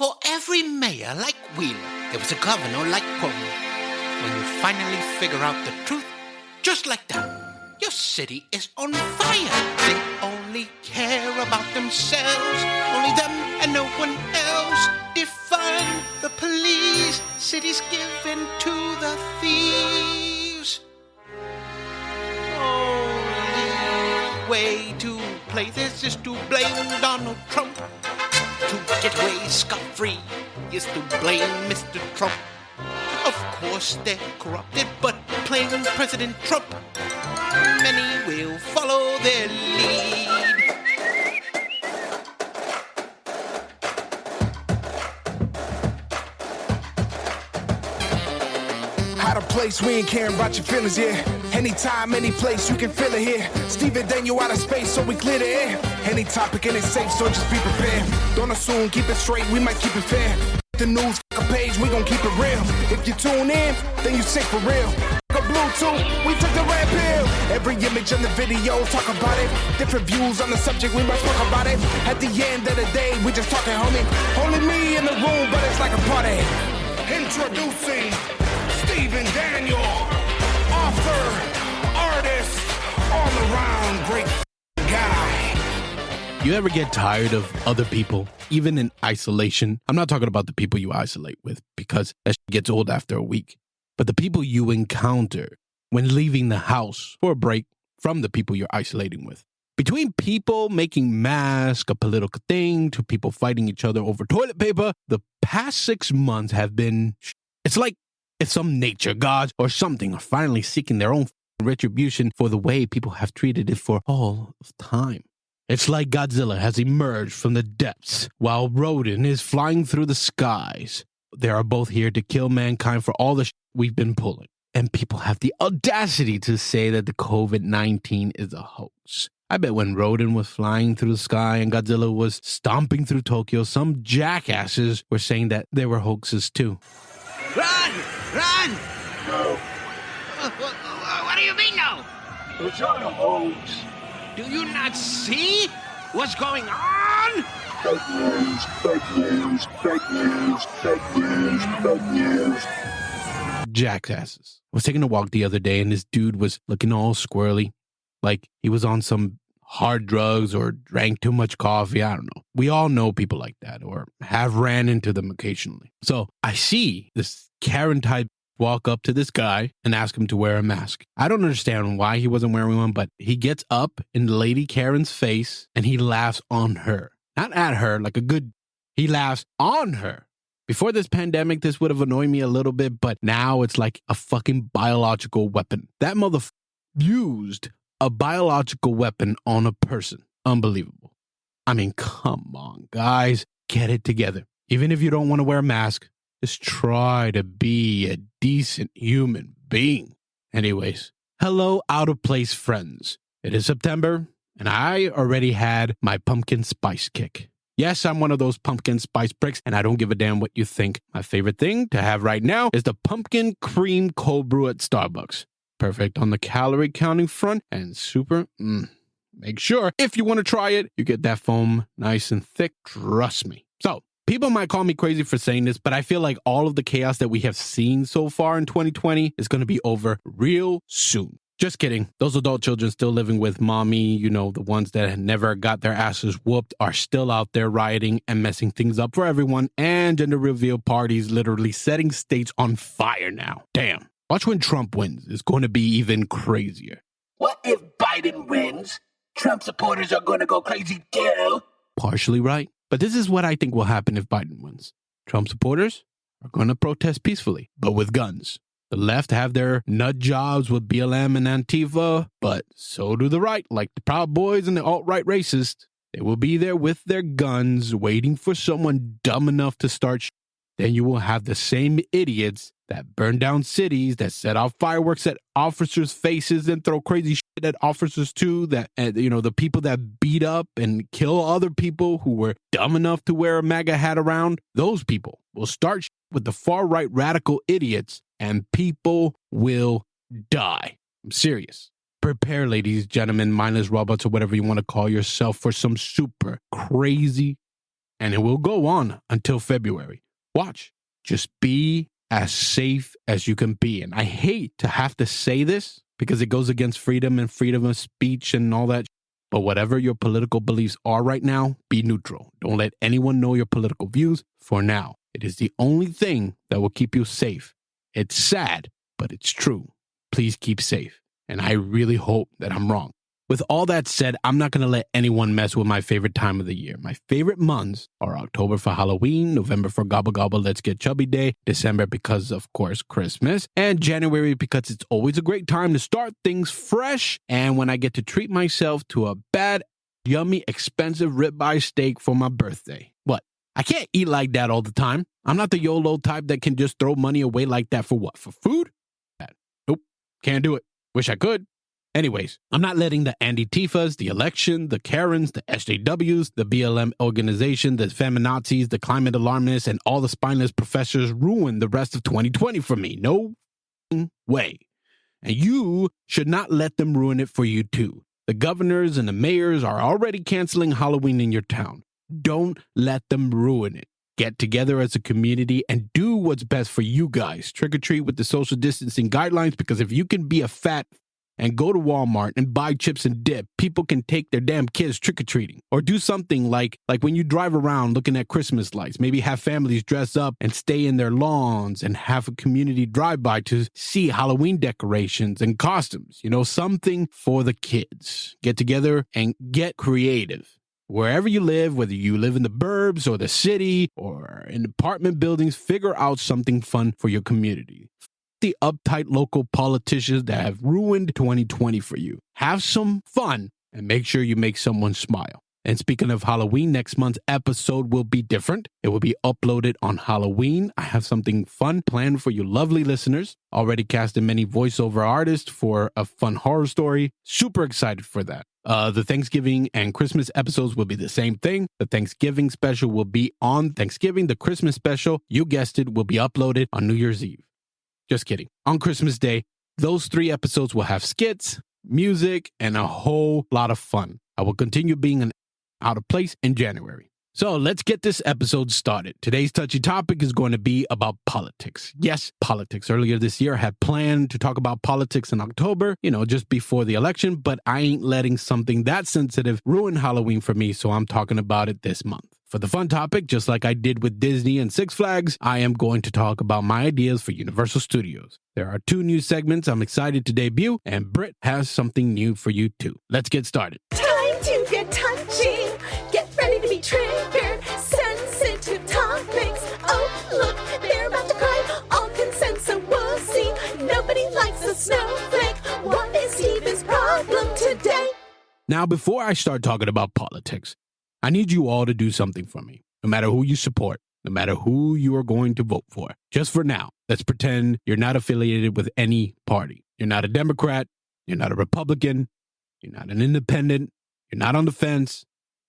For every mayor like Wheeler, there was a governor like Cuomo. When you finally figure out the truth, just like that, your city is on fire. They only care about themselves, only them and no one else. Defund the police, cities given to the thieves. Only way to play this is to blame Donald Trump. To get away scot-free is to blame Mr. Trump. Of course they're corrupted, but playing President Trump, many will follow their lead. Out of place, we ain't caring about your feelings, yeah. Anytime, any place, you can feel it here. Steven, Daniel out of space, so we clear the air. Any topic and it's safe, so just be prepared. Don't assume, keep it straight, we might keep it fair. The news, a page, we gon' keep it real. If you tune in, then you sick for real. A Bluetooth, we took the red pill. Every image in the video, talk about it. Different views on the subject, we must talk about it. At the end of the day, we just talking, homie. Only me in the room, but it's like a party. Introducing Steven Daniel, author, artist, all around great guy. You ever get tired of other people, even in isolation? I'm not talking about the people you isolate with, because that shit gets old after a week. But the people you encounter when leaving the house for a break from the people you're isolating with. Between people making masks a political thing to people fighting each other over toilet paper, the past 6 months have been... It's like if some nature gods or something are finally seeking their own retribution for the way people have treated it for all of time. It's like Godzilla has emerged from the depths while Rodin is flying through the skies. They are both here to kill mankind for all the shit we've been pulling. And people have the audacity to say that the COVID-19 is a hoax. I bet when Rodin was flying through the sky and Godzilla was stomping through Tokyo, some jackasses were saying that they were hoaxes too. Run! Run! No, What do you mean no? it's not a hoax. Do you not see what's going on? Fake news, fake news, fake news, fake news, fake news. Jackasses. I was taking a walk the other day and this dude was looking all squirrely, like he was on some hard drugs or drank too much coffee. I don't know. We all know people like that or have ran into them occasionally. So I see this Karen type walk up to this guy and ask him to wear a mask. I don't understand why he wasn't wearing one, but he gets up in Lady Karen's face and he laughs on her. Not at her, like a good... He laughs on her. Before this pandemic, this would have annoyed me a little bit, but now it's like a fucking biological weapon. That motherfucker used a biological weapon on a person. Unbelievable. I mean, come on, guys. Get it together. Even if you don't want to wear a mask, just try to be a decent human being. Anyways, hello, out of place friends. It is September, and I already had my pumpkin spice kick. Yes, I'm one of those pumpkin spice pricks, and I don't give a damn what you think. My favorite thing to have right now is the pumpkin cream cold brew at Starbucks. Perfect on the calorie counting front and super. Make sure if you want to try it, you get that foam nice and thick. Trust me. So, people might call me crazy for saying this, but I feel like all of the chaos that we have seen so far in 2020 is going to be over real soon. Just kidding. Those adult children still living with mommy, you know, the ones that never got their asses whooped are still out there rioting and messing things up for everyone. And gender reveal parties literally setting states on fire now. Damn. Watch when Trump wins. It's going to be even crazier. What if Biden wins? Trump supporters are going to go crazy too. Partially right. But this is what I think will happen if Biden wins. Trump supporters are going to protest peacefully, but with guns. The left have their nut jobs with BLM and Antifa, but so do the right, like the Proud Boys and the alt-right racists. They will be there with their guns, waiting for someone dumb enough to start. Then you will have the same idiots that burn down cities, that set off fireworks at officers' faces and throw crazy shit at officers too, that, the people that beat up and kill other people who were dumb enough to wear a MAGA hat around. Those people will start with the far-right radical idiots, and people will die. I'm serious. Prepare, ladies, gentlemen, mindless robots, or whatever you want to call yourself, for some super crazy and it will go on until February. Watch. Just be as safe as you can be. And I hate to have to say this because it goes against freedom and freedom of speech and all that. But whatever your political beliefs are right now, be neutral. Don't let anyone know your political views for now. It is the only thing that will keep you safe. It's sad, but it's true. Please keep safe. And I really hope that I'm wrong. With all that said, I'm not going to let anyone mess with my favorite time of the year. My favorite months are October for Halloween, November for Gobble Gobble Let's Get Chubby Day, December because, of course, Christmas, and January because it's always a great time to start things fresh and when I get to treat myself to a bad, yummy, expensive ribeye steak for my birthday. What? I can't eat like that all the time. I'm not the YOLO type that can just throw money away like that for what? For food? Nope. Can't do it. Wish I could. Anyways, I'm not letting the Antitifas, the election, the Karens, the SJWs, the BLM organization, the feminazis, the climate alarmists, and all the spineless professors ruin the rest of 2020 for me. No way. And you should not let them ruin it for you too. The governors and the mayors are already canceling Halloween in your town. Don't let them ruin it. Get together as a community and do what's best for you guys. Trick or treat with the social distancing guidelines, because if you can be a fat and go to Walmart and buy chips and dip, people can take their damn kids trick-or-treating. Or do something like when you drive around looking at Christmas lights, maybe have families dress up and stay in their lawns and have a community drive-by to see Halloween decorations and costumes. You know, something for the kids. Get together and get creative. Wherever you live, whether you live in the burbs or the city or in apartment buildings, figure out something fun for your community. The uptight local politicians that have ruined 2020 for you. Have some fun and make sure you make someone smile. And speaking of Halloween, next month's episode will be different. It will be uploaded on Halloween. I have something fun planned for you lovely listeners. Already casted many voiceover artists for a fun horror story. Super excited for that. The Thanksgiving and Christmas episodes will be the same thing. The Thanksgiving special will be on Thanksgiving. The Christmas special, you guessed it, will be uploaded on New Year's Eve. Just kidding. On Christmas Day, those 3 episodes will have skits, music, and a whole lot of fun. I will continue being out of place in January. So let's get this episode started. Today's touchy topic is going to be about politics. Yes, politics. Earlier this year, I had planned to talk about politics in October, just before the election, but I ain't letting something that sensitive ruin Halloween for me, so I'm talking about it this month. For the fun topic, just like I did with Disney and Six Flags, I am going to talk about my ideas for Universal Studios. There are 2 new segments I'm excited to debut, and Britt has something new for you too. Let's get started. Time to get touchy. Get ready to be triggered. Sensitive topics. Oh, look, they're about to cry. All consent, so we'll see. Nobody likes a snowflake. What is Steven's problem today? Now, before I start talking about politics, I need you all to do something for me. No matter who you support, no matter who you are going to vote for. Just for now, let's pretend you're not affiliated with any party. You're not a Democrat. You're not a Republican. You're not an independent. You're not on the fence.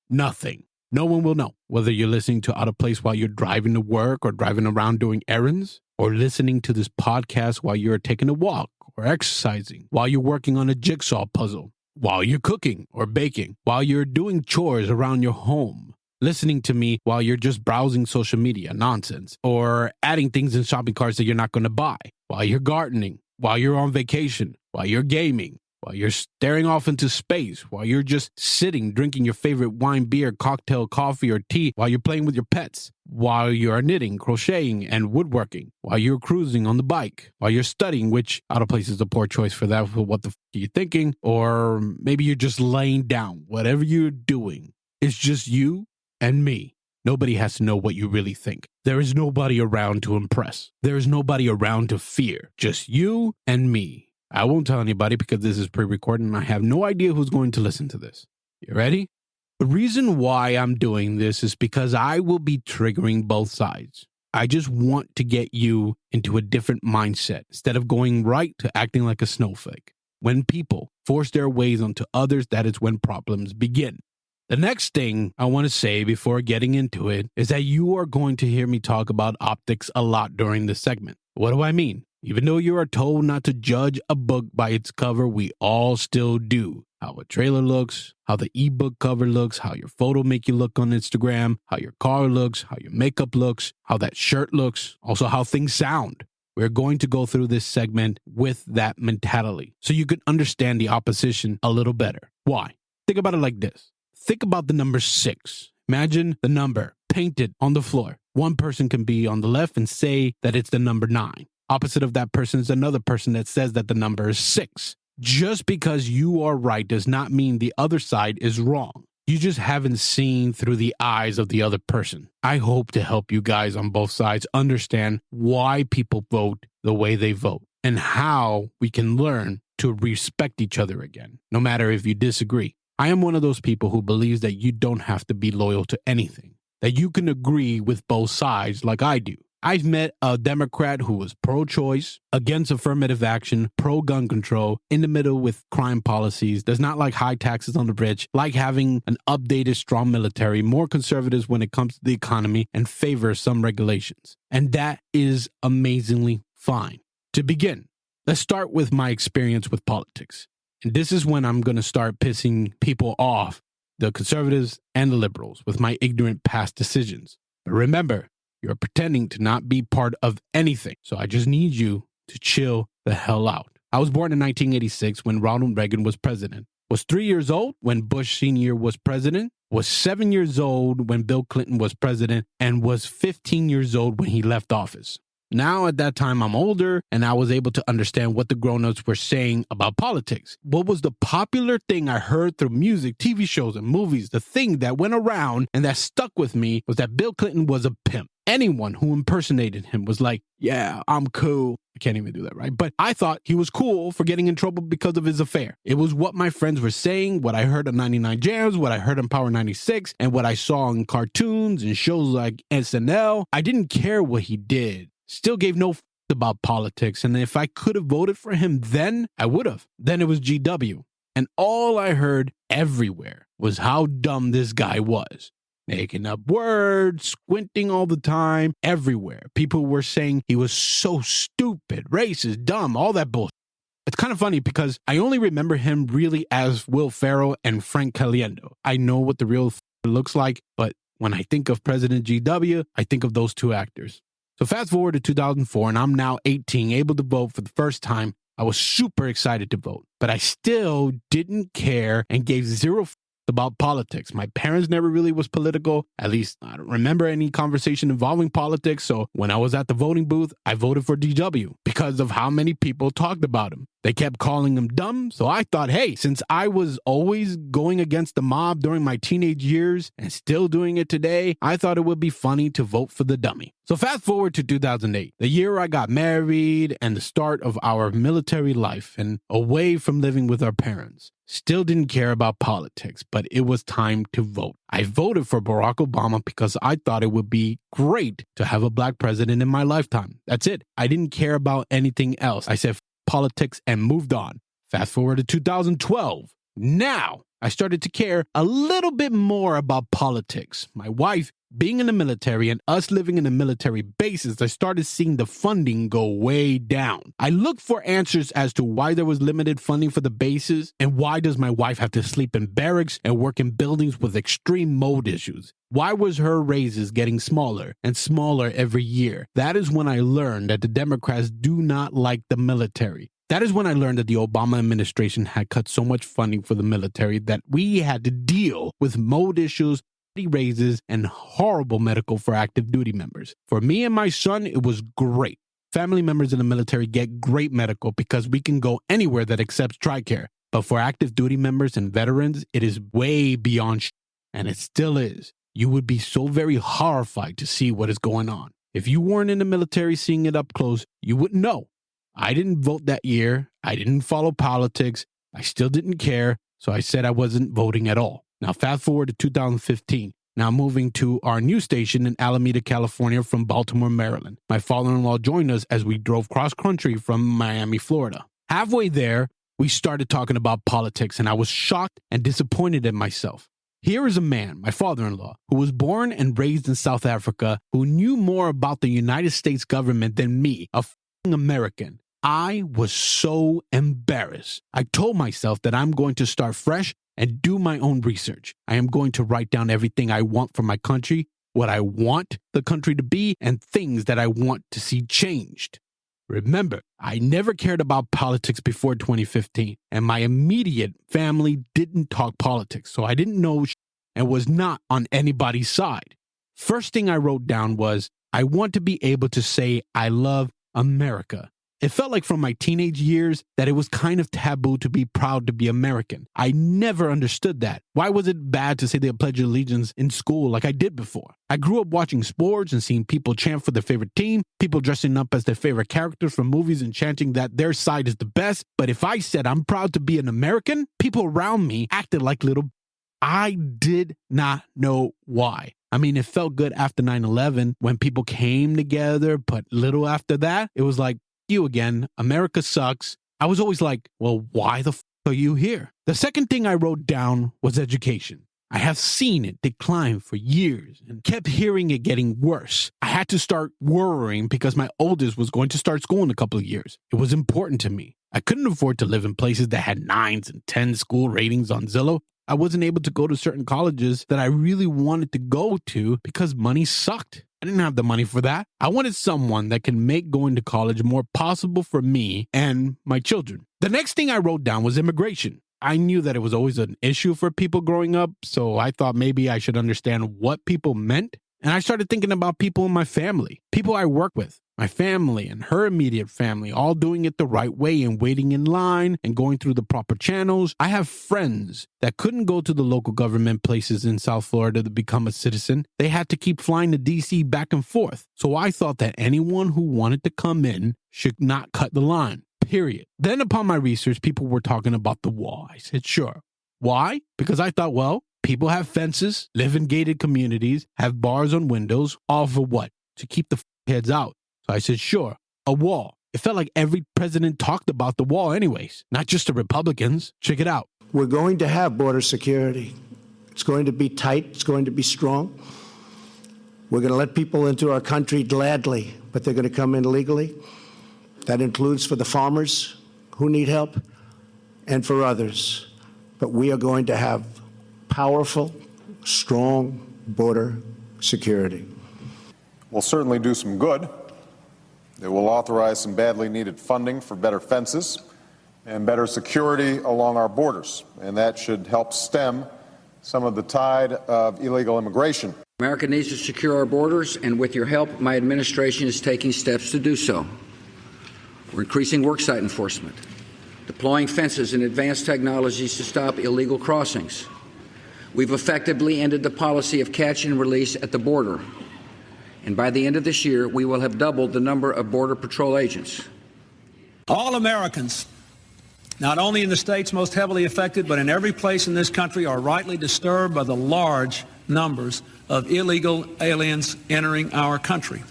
Nothing. No one will know whether you're listening to Out of Place while you're driving to work or driving around doing errands, or listening to this podcast while you're taking a walk or exercising, while you're working on a jigsaw puzzle, while you're cooking or baking, while you're doing chores around your home, listening to me while you're just browsing social media nonsense, or adding things in shopping carts that you're not going to buy, while you're gardening, while you're on vacation, while you're gaming, while you're staring off into space, while you're just sitting drinking your favorite wine, beer, cocktail, coffee, or tea, while you're playing with your pets, while you're knitting, crocheting, and woodworking, while you're cruising on the bike, while you're studying, which Out of Place is a poor choice for that. What the f are you thinking? Or maybe you're just laying down. Whatever you're doing, it's just you and me. Nobody has to know what you really think. There is nobody around to impress. There is nobody around to fear. Just you and me. I won't tell anybody because this is pre-recorded and I have no idea who's going to listen to this. You ready? The reason why I'm doing this is because I will be triggering both sides. I just want to get you into a different mindset instead of going right to acting like a snowflake. When people force their ways onto others, that is when problems begin. The next thing I want to say before getting into it is that you are going to hear me talk about optics a lot during this segment. What do I mean? Even though you are told not to judge a book by its cover, we all still do. How a trailer looks, how the ebook cover looks, how your photo make you look on Instagram, how your car looks, how your makeup looks, how that shirt looks, also how things sound. We're going to go through this segment with that mentality so you can understand the opposition a little better. Why? Think about it like this. Think about the number 6. Imagine the number painted on the floor. One person can be on the left and say that it's the number 9. Opposite of that person is another person that says that the number is 6. Just because you are right does not mean the other side is wrong. You just haven't seen through the eyes of the other person. I hope to help you guys on both sides understand why people vote the way they vote and how we can learn to respect each other again, no matter if you disagree. I am one of those people who believes that you don't have to be loyal to anything, that you can agree with both sides like I do. I've met a Democrat who was pro-choice, against affirmative action, pro-gun control, in the middle with crime policies, does not like high taxes on the rich, like having an updated, strong military, more conservatives when it comes to the economy, and favors some regulations. And that is amazingly fine. To begin, let's start with my experience with politics. And this is when I'm going to start pissing people off, the conservatives and the liberals, with my ignorant past decisions. But remember, you're pretending to not be part of anything. So I just need you to chill the hell out. I was born in 1986 when Ronald Reagan was president. Was 3 years old when Bush Sr. was president. Was 7 years old when Bill Clinton was president. And was 15 years old when he left office. Now, at that time, I'm older, and I was able to understand what the grown-ups were saying about politics. What was the popular thing I heard through music, TV shows, and movies? The thing that went around and that stuck with me was that Bill Clinton was a pimp. Anyone who impersonated him was like, yeah, I'm cool. I can't even do that, right? But I thought he was cool for getting in trouble because of his affair. It was what my friends were saying, what I heard on 99 Jams, what I heard on Power 96, and what I saw in cartoons and shows like SNL. I didn't care what he did. Still gave no f*** about politics. And if I could have voted for him then, I would have. Then it was GW. And all I heard everywhere was how dumb this guy was. Making up words, squinting all the time, everywhere. People were saying he was so stupid, racist, dumb, all that bullshit. It's kind of funny because I only remember him really as Will Ferrell and Frank Caliendo. I know what the real looks like, but when I think of President GW, I think of those two actors. So fast forward to 2004, and I'm now 18, able to vote for the first time. I was super excited to vote, but I still didn't care and gave zero f*** about politics. My parents never really was political. At least I don't remember any conversation involving politics. So when I was at the voting booth, I voted for DW because of how many people talked about him. They kept calling him dumb. So I thought, hey, since I was always going against the mob during my teenage years and still doing it today, I thought it would be funny to vote for the dummy. So fast forward to 2008, the year I got married and the start of our military life and away from living with our parents. Still didn't care about politics, but it was time to vote. I voted for Barack Obama because I thought it would be great to have a black president in my lifetime. That's it. I didn't care about anything else. I said politics and moved on. Fast forward to 2012. Now I started to care a little bit more about politics. My wife being in the military and us living in the military bases, I started seeing the funding go way down. I looked for answers as to why there was limited funding for the bases and why does my wife have to sleep in barracks and work in buildings with extreme mold issues. Why was her raises getting smaller and smaller every year? That is when I learned that the Democrats do not like the military. That is when I learned that the Obama administration had cut so much funding for the military that we had to deal with mold issues, raises, and horrible medical for active duty members. For me and my son, it was great. Family members in the military get great medical because we can go anywhere that accepts TRICARE. But for active duty members and veterans, it is way beyond and it still is. You would be so very horrified to see what is going on. If you weren't in the military seeing it up close, you wouldn't know. I didn't vote that year. I didn't follow politics. I still didn't care. So I said I wasn't voting at all. Now, fast forward to 2015. Now moving to our new station in Alameda, California from Baltimore, Maryland. My father-in-law joined us as we drove cross-country from Miami, Florida. Halfway there, we started talking about politics, and I was shocked and disappointed in myself. Here is a man, my father-in-law, who was born and raised in South Africa, who knew more about the United States government than me, a American. I was so embarrassed. I told myself that I'm going to start fresh and do my own research. I am going to write down everything I want for my country, what I want the country to be, and things that I want to see changed. Remember, I never cared about politics before 2015, and my immediate family didn't talk politics, so I didn't know and was not on anybody's side. First thing I wrote down was, I want to be able to say I love America. It felt like from my teenage years that it was kind of taboo to be proud to be American. I never understood that. Why was it bad to say the Pledge of Allegiance in school like I did before? I grew up watching sports and seeing people chant for their favorite team, people dressing up as their favorite characters from movies and chanting that their side is the best. But if I said I'm proud to be an American, people around me acted like little. I did not know why. I mean, it felt good after 9/11 when people came together, but little after that, it was like, you again, America sucks. I was always like, well, why the are you here? The second thing I wrote down was education. I have seen it decline for years and kept hearing it getting worse. I had to start worrying because my oldest was going to start school in a couple of years. It was important to me. I couldn't afford to live in places that had 9s and 10 school ratings on Zillow. I wasn't able to go to certain colleges that I really wanted to go to because money sucked. I didn't have the money for that. I wanted someone that can make going to college more possible for me and my children. The next thing I wrote down was immigration. I knew that it was always an issue for people growing up, so I thought maybe I should understand what people meant. And I started thinking about people in my family, people I work with, my family and her immediate family, all doing it the right way and waiting in line and going through the proper channels. I have friends that couldn't go to the local government places in South Florida to become a citizen. They had to keep flying to DC back and forth. So I thought that anyone who wanted to come in should not cut the line, period. Then upon my research, people were talking about the wall. I said, sure. Why? Because I thought, well, people have fences, live in gated communities, have bars on windows, all for what? To keep the heads out. So I said, sure, a wall. It felt like every president talked about the wall anyways, not just the Republicans. Check it out. We're going to have border security. It's going to be tight. It's going to be strong. We're going to let people into our country gladly, but they're going to come in legally. That includes for the farmers who need help and for others. But we are going to have powerful, strong border security. We'll certainly do some good. It will authorize some badly needed funding for better fences and better security along our borders, and that should help stem some of the tide of illegal immigration. America needs to secure our borders, and with your help, my administration is taking steps to do so. We're increasing worksite enforcement, deploying fences and advanced technologies to stop illegal crossings. We've effectively ended the policy of catch and release at the border. And by the end of this year, we will have doubled the number of Border Patrol agents. All Americans, not only in the states most heavily affected, but in every place in this country, are rightly disturbed by the large numbers of illegal aliens entering our country.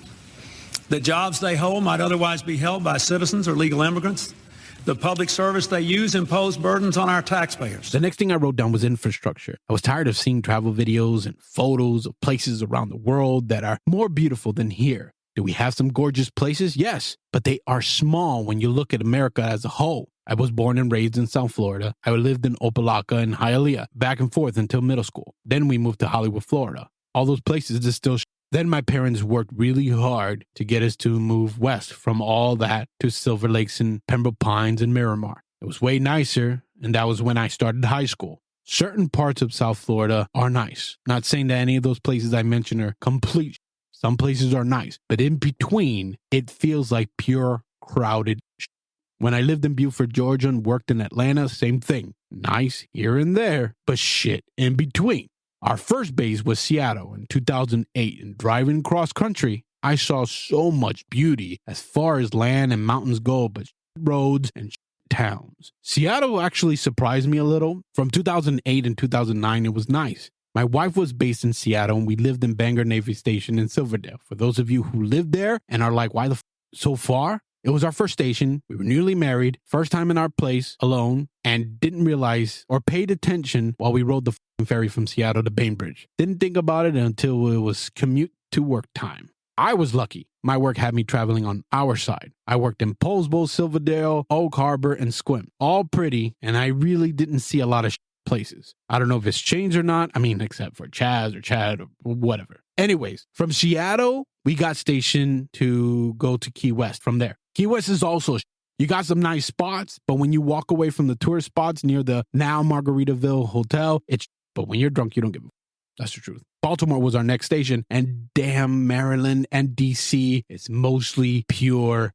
The jobs they hold might otherwise be held by citizens or legal immigrants. The public service they use impose burdens on our taxpayers. The next thing I wrote down was infrastructure. I was tired of seeing travel videos and photos of places around the world that are more beautiful than here. Do we have some gorgeous places? Yes, but they are small when you look at America as a whole. I was born and raised in South Florida. I lived in Opelika and Hialeah, back and forth until middle school. Then we moved to Hollywood, Florida. All those places is still Then my parents worked really hard to get us to move west from all that to Silver Lakes and Pembroke Pines and Miramar. It was way nicer, and that was when I started high school. Certain parts of South Florida are nice. Not saying that any of those places I mentioned are complete. Some places are nice, but in between, it feels like pure crowded. When I lived in Beaufort, Georgia and worked in Atlanta, same thing. Nice here and there, but shit in between. Our first base was Seattle in 2008, and driving cross country, I saw so much beauty as far as land and mountains go, but roads and towns. Seattle actually surprised me a little. From 2008 and 2009, it was nice. My wife was based in Seattle, and we lived in Bangor Navy Station in Silverdale. For those of you who live there and are like, why the so far? It was our first station. We were newly married, first time in our place alone, and didn't realize or paid attention while we rode the ferry from Seattle to Bainbridge. Didn't think about it until it was commute to work time. I was lucky. My work had me traveling on our side. I worked in Poulsbo, Silverdale, Oak Harbor, and Squim. All pretty, and I really didn't see a lot of places. I don't know if it's changed or not. I mean, except for Chaz or Chad or whatever. Anyways, from Seattle, we got stationed to go to Key West from there. Key West is also, you got some nice spots, but when you walk away from the tourist spots near the now Margaritaville Hotel, but when you're drunk, you don't give a That's the truth. Baltimore was our next station, and damn, Maryland and DC, it's mostly pure.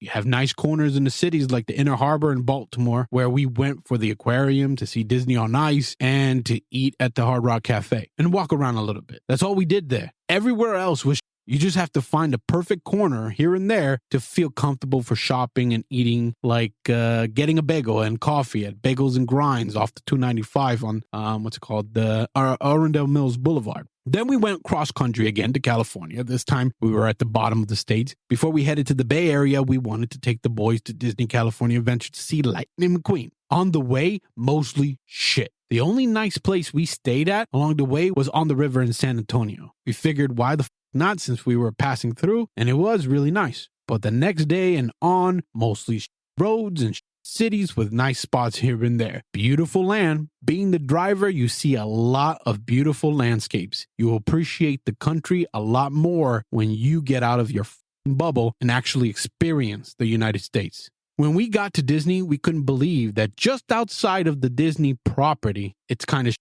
You have nice corners in the cities like the Inner Harbor in Baltimore, where we went for the aquarium to see Disney on Ice and to eat at the Hard Rock Cafe and walk around a little bit. That's all we did there. Everywhere else was you just have to find a perfect corner here and there to feel comfortable for shopping and eating, like getting a bagel and coffee at Bagels and Grinds off the 295 on, the Arundel Mills Boulevard. Then we went cross country again to California. This time we were at the bottom of the states. Before we headed to the Bay Area, we wanted to take the boys to Disney California Adventure to see Lightning McQueen. On the way, mostly shit. The only nice place we stayed at along the way was on the river in San Antonio. We figured why the f not, since we were passing through, and it was really nice. But the next day and on, mostly roads and cities with nice spots here and there. Beautiful land. Being the driver, you see a lot of beautiful landscapes. You will appreciate the country a lot more when you get out of your bubble and actually experience the United States. When we got to Disney, we couldn't believe that just outside of the Disney property, it's kind of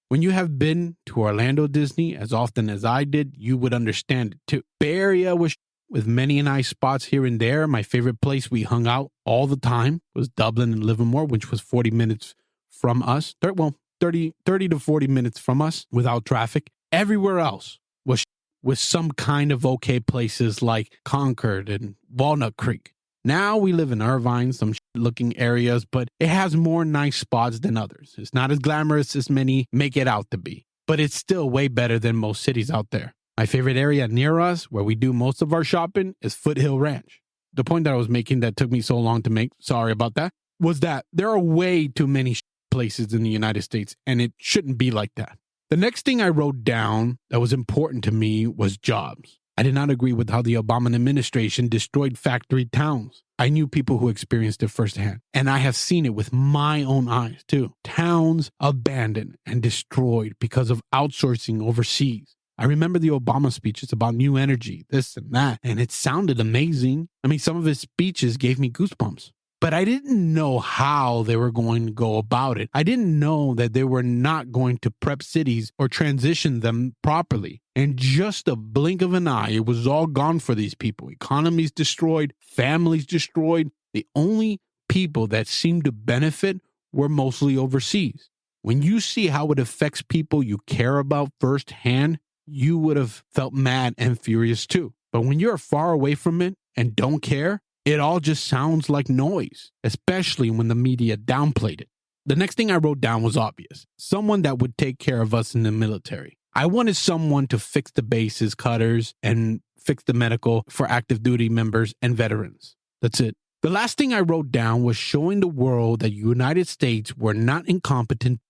when you have been to Orlando Disney as often as I did, you would understand it too. Bay Area was with many nice spots here and there. My favorite place we hung out all the time was Dublin and Livermore, which was 40 minutes from us. 30 to 40 minutes from us without traffic. Everywhere else was with some kind of okay places like Concord and Walnut Creek. Now we live in Irvine, some looking areas, but it has more nice spots than others. It's not as glamorous as many make it out to be, but it's still way better than most cities out there. My favorite area near us, where we do most of our shopping, is Foothill Ranch. The point that I was making that took me so long to make, sorry about that, was that there are way too many places in the United States, and it shouldn't be like that. The next thing I wrote down that was important to me was jobs. I did not agree with how the Obama administration destroyed factory towns. I knew people who experienced it firsthand, and I have seen it with my own eyes too. Towns abandoned and destroyed because of outsourcing overseas. I remember the Obama speeches about new energy, this and that, and it sounded amazing. I mean, some of his speeches gave me goosebumps. But I didn't know how they were going to go about it. I didn't know that they were not going to prep cities or transition them properly. In just a blink of an eye, it was all gone for these people. Economies destroyed, families destroyed. The only people that seemed to benefit were mostly overseas. When you see how it affects people you care about firsthand, you would have felt mad and furious too. But when you're far away from it and don't care, it all just sounds like noise, especially when the media downplayed it. The next thing I wrote down was obvious. Someone that would take care of us in the military. I wanted someone to fix the bases, cutters, and fix the medical for active duty members and veterans. That's it. The last thing I wrote down was showing the world that the United States were not incompetent.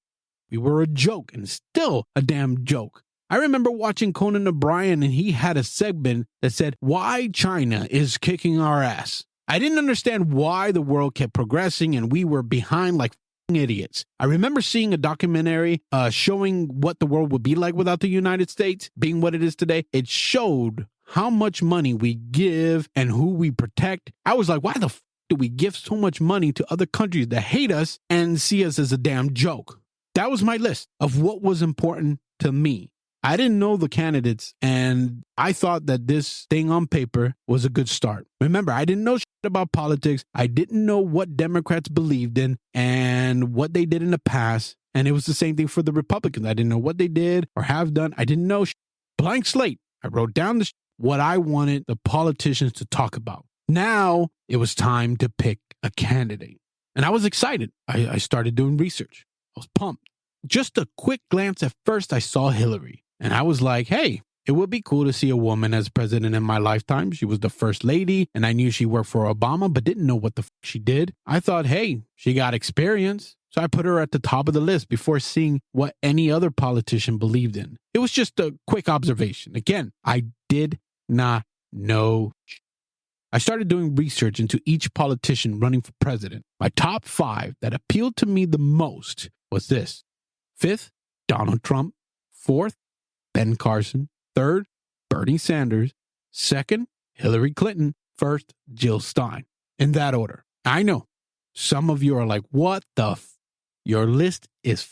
We were a joke, and still a damn joke. I remember watching Conan O'Brien, and he had a segment that said, "Why China is kicking our ass." I didn't understand why the world kept progressing and we were behind like idiots. I remember seeing a documentary showing what the world would be like without the United States being what it is today. It showed how much money we give and who we protect. I was like, why the do we give so much money to other countries that hate us and see us as a damn joke? That was my list of what was important to me. I didn't know the candidates, and I thought that this thing on paper was a good start. Remember, I didn't know shit about politics. I didn't know what Democrats believed in and what they did in the past. And it was the same thing for the Republicans. I didn't know what they did or have done. I didn't know shit. Blank slate. I wrote down what I wanted the politicians to talk about. Now it was time to pick a candidate. And I was excited. I started doing research. I was pumped. Just a quick glance at first, I saw Hillary. And I was like, hey, it would be cool to see a woman as president in my lifetime. She was the first lady, and I knew she worked for Obama, but didn't know what the she did. I thought, hey, she got experience. So I put her at the top of the list before seeing what any other politician believed in. It was just a quick observation. Again, I did No. I started doing research into each politician running for president. My top 5 that appealed to me the most was this. 5th, Donald Trump. 4th, Ben Carson. 3rd, Bernie Sanders. 2nd, Hillary Clinton. 1st, Jill Stein. In that order. I know some of you are like, what the Your list is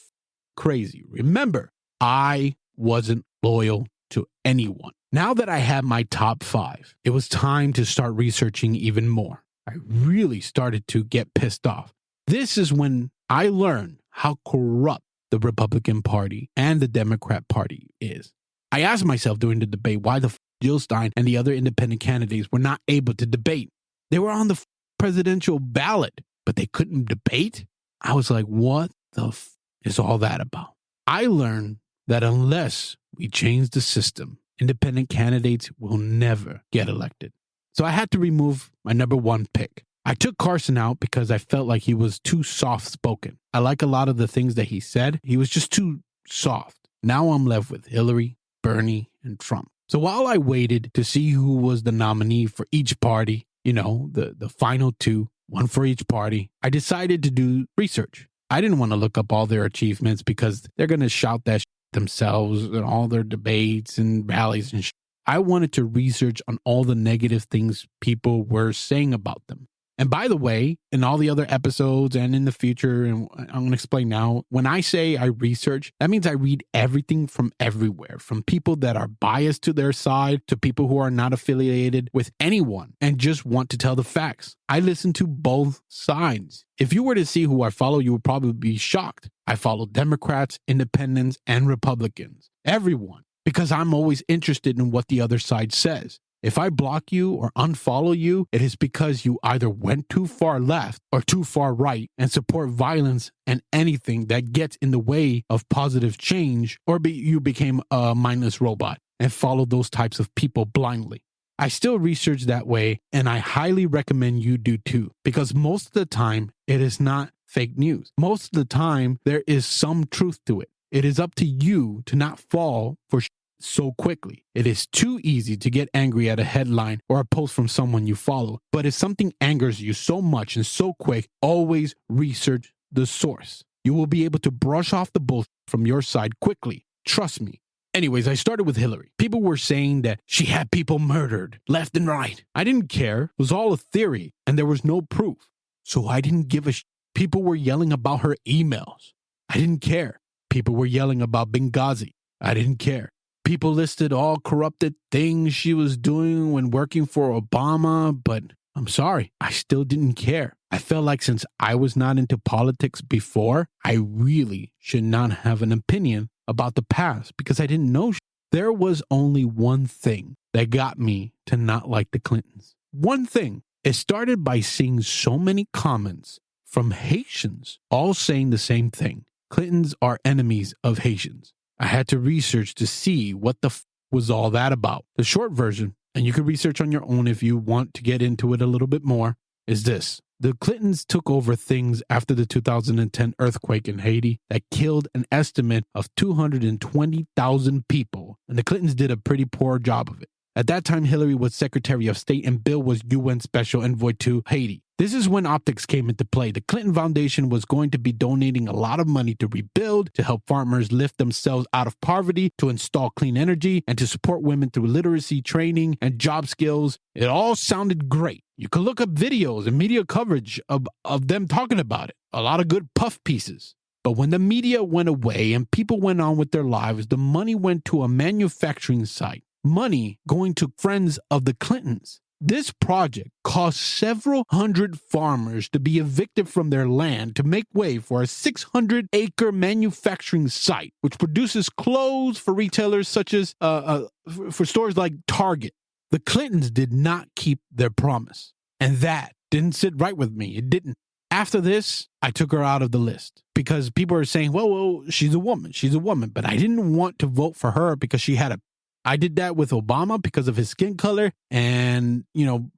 crazy. Remember, I wasn't loyal to anyone. Now that I had my top 5, it was time to start researching even more. I really started to get pissed off. This is when I learned how corrupt the Republican Party and the Democrat Party is. I asked myself during the debate why the Jill Stein and the other independent candidates were not able to debate. They were on the presidential ballot, but they couldn't debate? I was like, what the is all that about? I learned that unless we change the system, independent candidates will never get elected. So I had to remove my number 1 pick. I took Carson out because I felt like he was too soft-spoken. I like a lot of the things that he said. He was just too soft. Now I'm left with Hillary, Bernie, and Trump. So while I waited to see who was the nominee for each party, the final 2, one for each party, I decided to do research. I didn't want to look up all their achievements because they're going to shout that themselves and all their debates and rallies and I wanted to research on all the negative things people were saying about them. And by the way, in all the other episodes and in the future, and I'm going to explain now, when I say I research, that means I read everything from everywhere, from people that are biased to their side to people who are not affiliated with anyone and just want to tell the facts. I listen to both sides. If you were to see who I follow, you would probably be shocked. I follow Democrats, independents, and Republicans. Everyone. Because I'm always interested in what the other side says. If I block you or unfollow you, it is because you either went too far left or too far right and support violence and anything that gets in the way of positive change, or you became a mindless robot and follow those types of people blindly. I still research that way, and I highly recommend you do too, because most of the time it is not fake news. Most of the time there is some truth to it. It is up to you to not fall for so quickly. It is too easy to get angry at a headline or a post from someone you follow. But if something angers you so much and so quick, always research the source. You will be able to brush off the bullshit from your side quickly. Trust me. Anyways, I started with Hillary. People were saying that she had people murdered left and right. I didn't care. It was all a theory and there was no proof. So I didn't give a shit. People were yelling about her emails. I didn't care. People were yelling about Benghazi. I didn't care. People listed all corrupted things she was doing when working for Obama, but I'm sorry, I still didn't care. I felt like since I was not into politics before, I really should not have an opinion about the past because I didn't know. There was only one thing that got me to not like the Clintons. One thing. It started by seeing so many comments from Haitians all saying the same thing. Clintons are enemies of Haitians. I had to research to see what the was all that about. The short version, and you can research on your own if you want to get into it a little bit more, is this. The Clintons took over things after the 2010 earthquake in Haiti that killed an estimate of 220,000 people, and the Clintons did a pretty poor job of it. At that time, Hillary was Secretary of State and Bill was UN Special Envoy to Haiti. This is when optics came into play. The Clinton Foundation was going to be donating a lot of money to rebuild, to help farmers lift themselves out of poverty, to install clean energy, and to support women through literacy training and job skills. It all sounded great. You can look up videos and media coverage of them talking about it. A lot of good puff pieces. But when the media went away and people went on with their lives, the money went to a manufacturing site. Money going to friends of the Clintons. This project caused several hundred farmers to be evicted from their land to make way for a 600-acre manufacturing site, which produces clothes for retailers such as for stores like Target. The Clintons did not keep their promise, and that didn't sit right with me. It didn't. After this, I took her out of the list because people are saying, well, she's a woman. She's a woman. But I didn't want to vote for her because she had I did that with Obama because of his skin color and,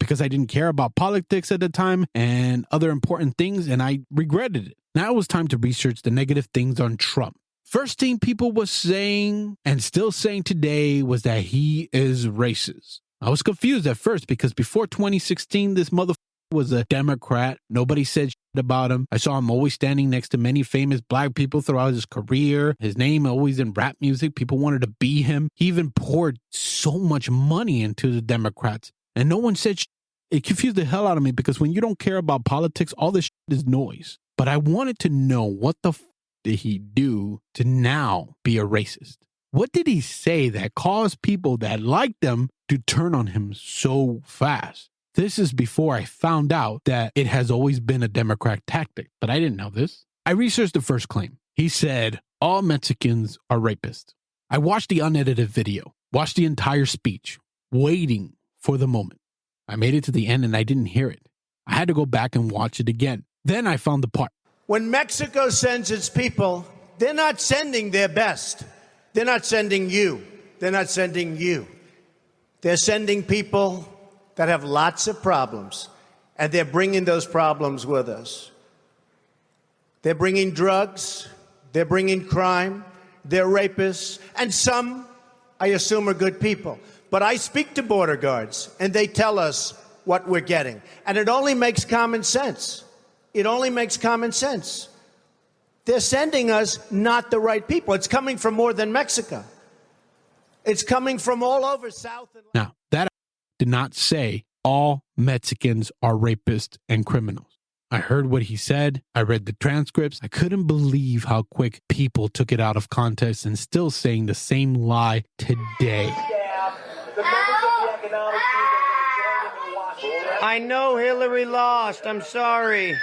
because I didn't care about politics at the time and other important things, and I regretted it. Now it was time to research the negative things on Trump. First thing people was saying and still saying today was that he is racist. I was confused at first because before 2016, this motherfucker was a Democrat. Nobody said shit about him. I saw him always standing next to many famous black people throughout his career. His name always in rap music. People wanted to be him. He even poured so much money into the Democrats. And no one said shit. It confused the hell out of me because when you don't care about politics, all this shit is noise. But I wanted to know what the did he do to now be a racist? What did he say that caused people that liked him to turn on him so fast? This is before I found out that it has always been a Democrat tactic, but I didn't know this. I researched the first claim. He said, all Mexicans are rapists. I watched the unedited video, watched the entire speech, waiting for the moment. I made it to the end and I didn't hear it. I had to go back and watch it again. Then I found the part. When Mexico sends its people, they're not sending their best. They're not sending you. They're not sending you. They're sending people that have lots of problems, and they're bringing those problems with us. They're bringing drugs, they're bringing crime, they're rapists, and some, I assume, are good people. But I speak to border guards, and they tell us what we're getting. And it only makes common sense. It only makes common sense. They're sending us not the right people. It's coming from more than Mexico. It's coming from all over South. Now, that did not say all Mexicans are rapists and criminals. I heard what he said. I read the transcripts. I couldn't believe how quick people took it out of context and still saying the same lie today. I know Hillary lost. I'm sorry.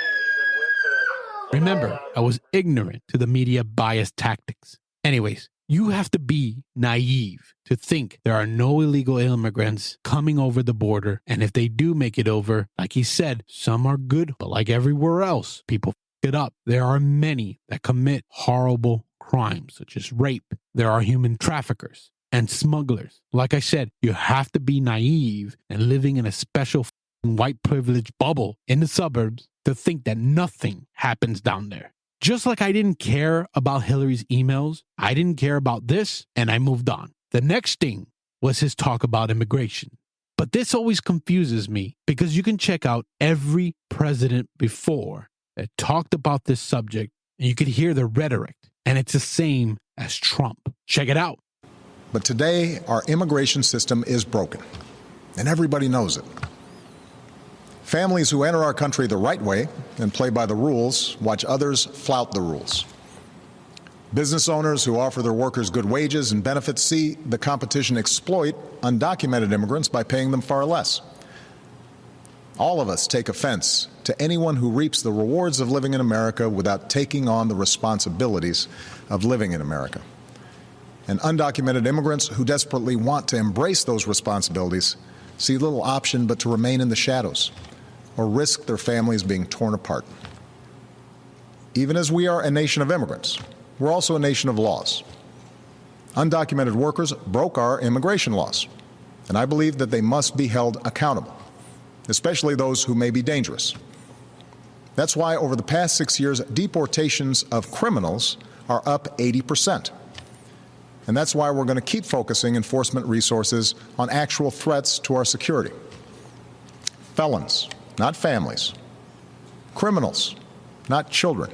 Remember, I was ignorant to the media bias tactics. Anyways, you have to be naive to think there are no illegal immigrants coming over the border. And if they do make it over, like he said, some are good, but like everywhere else, people f it up. There are many that commit horrible crimes, such as rape. There are human traffickers and smugglers. Like I said, you have to be naive and living in a special white privilege bubble in the suburbs to think that nothing happens down there. Just like I didn't care about Hillary's emails, I didn't care about this, and I moved on. The next thing was his talk about immigration. But this always confuses me because you can check out every president before that talked about this subject, and you could hear the rhetoric, and it's the same as Trump. Check it out. But today, our immigration system is broken, and everybody knows it. Families who enter our country the right way and play by the rules watch others flout the rules. Business owners who offer their workers good wages and benefits see the competition exploit undocumented immigrants by paying them far less. All of us take offense to anyone who reaps the rewards of living in America without taking on the responsibilities of living in America. And undocumented immigrants who desperately want to embrace those responsibilities see little option but to remain in the shadows or risk their families being torn apart. Even as we are a nation of immigrants, we're also a nation of laws. Undocumented workers broke our immigration laws, and I believe that they must be held accountable, especially those who may be dangerous. That's why over the past 6 years, deportations of criminals are up 80%. And that's why we're going to keep focusing enforcement resources on actual threats to our security. Felons, not families. Criminals, not children.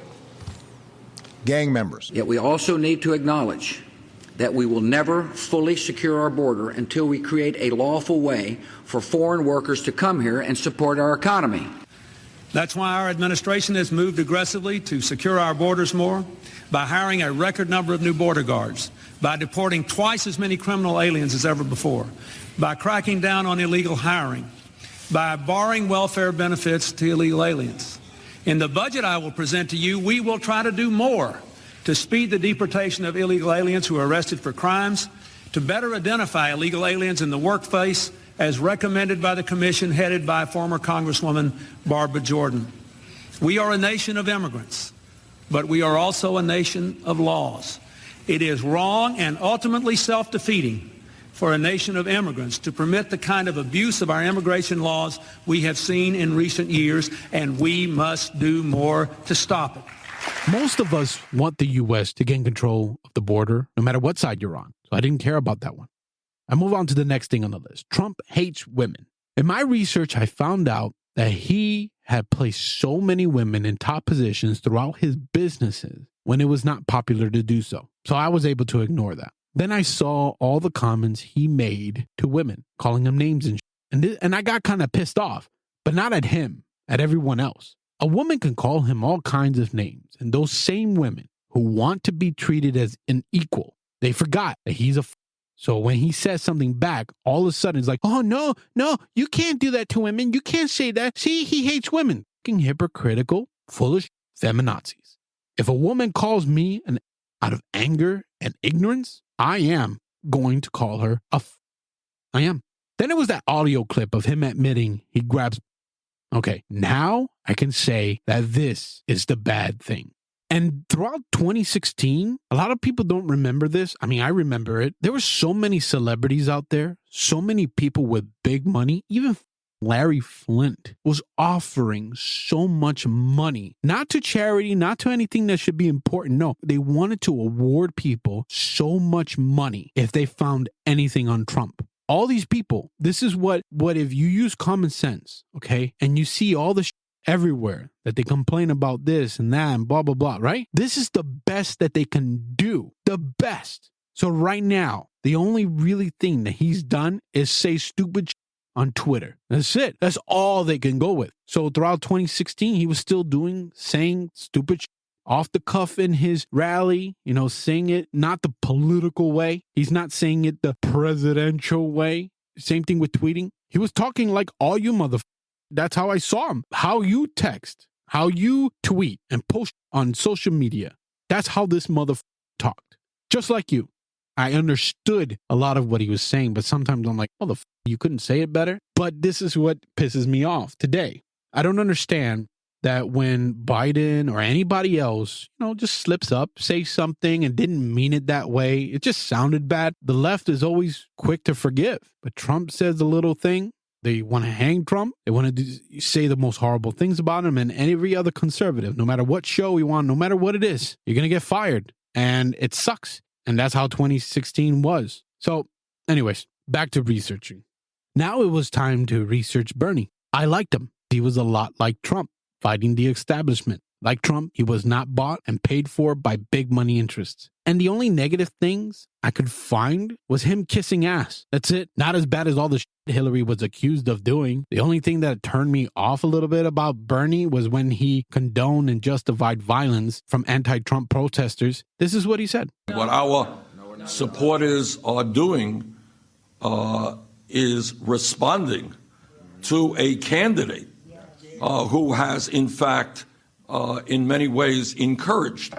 Gang members. Yet we also need to acknowledge that we will never fully secure our border until we create a lawful way for foreign workers to come here and support our economy. That's why our administration has moved aggressively to secure our borders more by hiring a record number of new border guards, by deporting twice as many criminal aliens as ever before, by cracking down on illegal hiring, by barring welfare benefits to illegal aliens. In the budget I will present to you, we will try to do more to speed the deportation of illegal aliens who are arrested for crimes, to better identify illegal aliens in the workplace as recommended by the commission headed by former Congresswoman Barbara Jordan. We are a nation of immigrants, but we are also a nation of laws. It is wrong and ultimately self-defeating for a nation of immigrants to permit the kind of abuse of our immigration laws we have seen in recent years, and we must do more to stop it. Most of us want the U.S. to gain control of the border, no matter what side you're on. So I didn't care about that one. I move on to the next thing on the list. Trump hates women. In my research, I found out that he had placed so many women in top positions throughout his businesses when it was not popular to do so. So I was able to ignore that. Then I saw all the comments he made to women, calling them names and and I got kind of pissed off, but not at him, at everyone else. A woman can call him all kinds of names, and those same women who want to be treated as an equal, they forgot that he's a so when he says something back, all of a sudden it's like, oh, no, you can't do that to women. You can't say that. See, he hates women. Fucking hypocritical, foolish feminazis. If a woman calls me out of anger and ignorance, I am going to call her I am. Then it was that audio clip of him admitting he grabs. Okay, now I can say that this is the bad thing. And throughout 2016, a lot of people don't remember this. I mean, I remember it. There were so many celebrities out there, so many people with big money. Even Larry Flint was offering so much money, not to charity, not to anything that should be important. No, they wanted to award people so much money if they found anything on Trump. All these people, this is what if you use common sense, okay, and you see all the everywhere that they complain about this and that and blah, blah, blah, right? This is the best that they can do. The best. So right now, the only really thing that he's done is say stupid on Twitter. That's it. That's all they can go with. So throughout 2016, he was still saying stupid off the cuff in his rally, saying it not the political way. He's not saying it the presidential way. Same thing with tweeting. He was talking like all you motherfuckers. That's how I saw him. How you text, how you tweet and post on social media. That's how this motherfucker talked. Just like you. I understood a lot of what he was saying, but sometimes I'm like, oh, you couldn't say it better? But this is what pisses me off today. I don't understand that when Biden or anybody else, just slips up, say something and didn't mean it that way, it just sounded bad. The left is always quick to forgive. But Trump says a little thing. They want to hang Trump. They want to say the most horrible things about him, and every other conservative, no matter what show you want, no matter what it is, you're going to get fired. And it sucks. And that's how 2016 was. So anyways, back to researching. Now it was time to research Bernie. I liked him. He was a lot like Trump, fighting the establishment. Like Trump, he was not bought and paid for by big money interests. And the only negative things I could find was him kissing ass. That's it. Not as bad as all the shit Hillary was accused of doing. The only thing that turned me off a little bit about Bernie was when he condoned and justified violence from anti-Trump protesters. This is what he said. What our supporters are doing is responding to a candidate who has, in fact, in many ways encouraged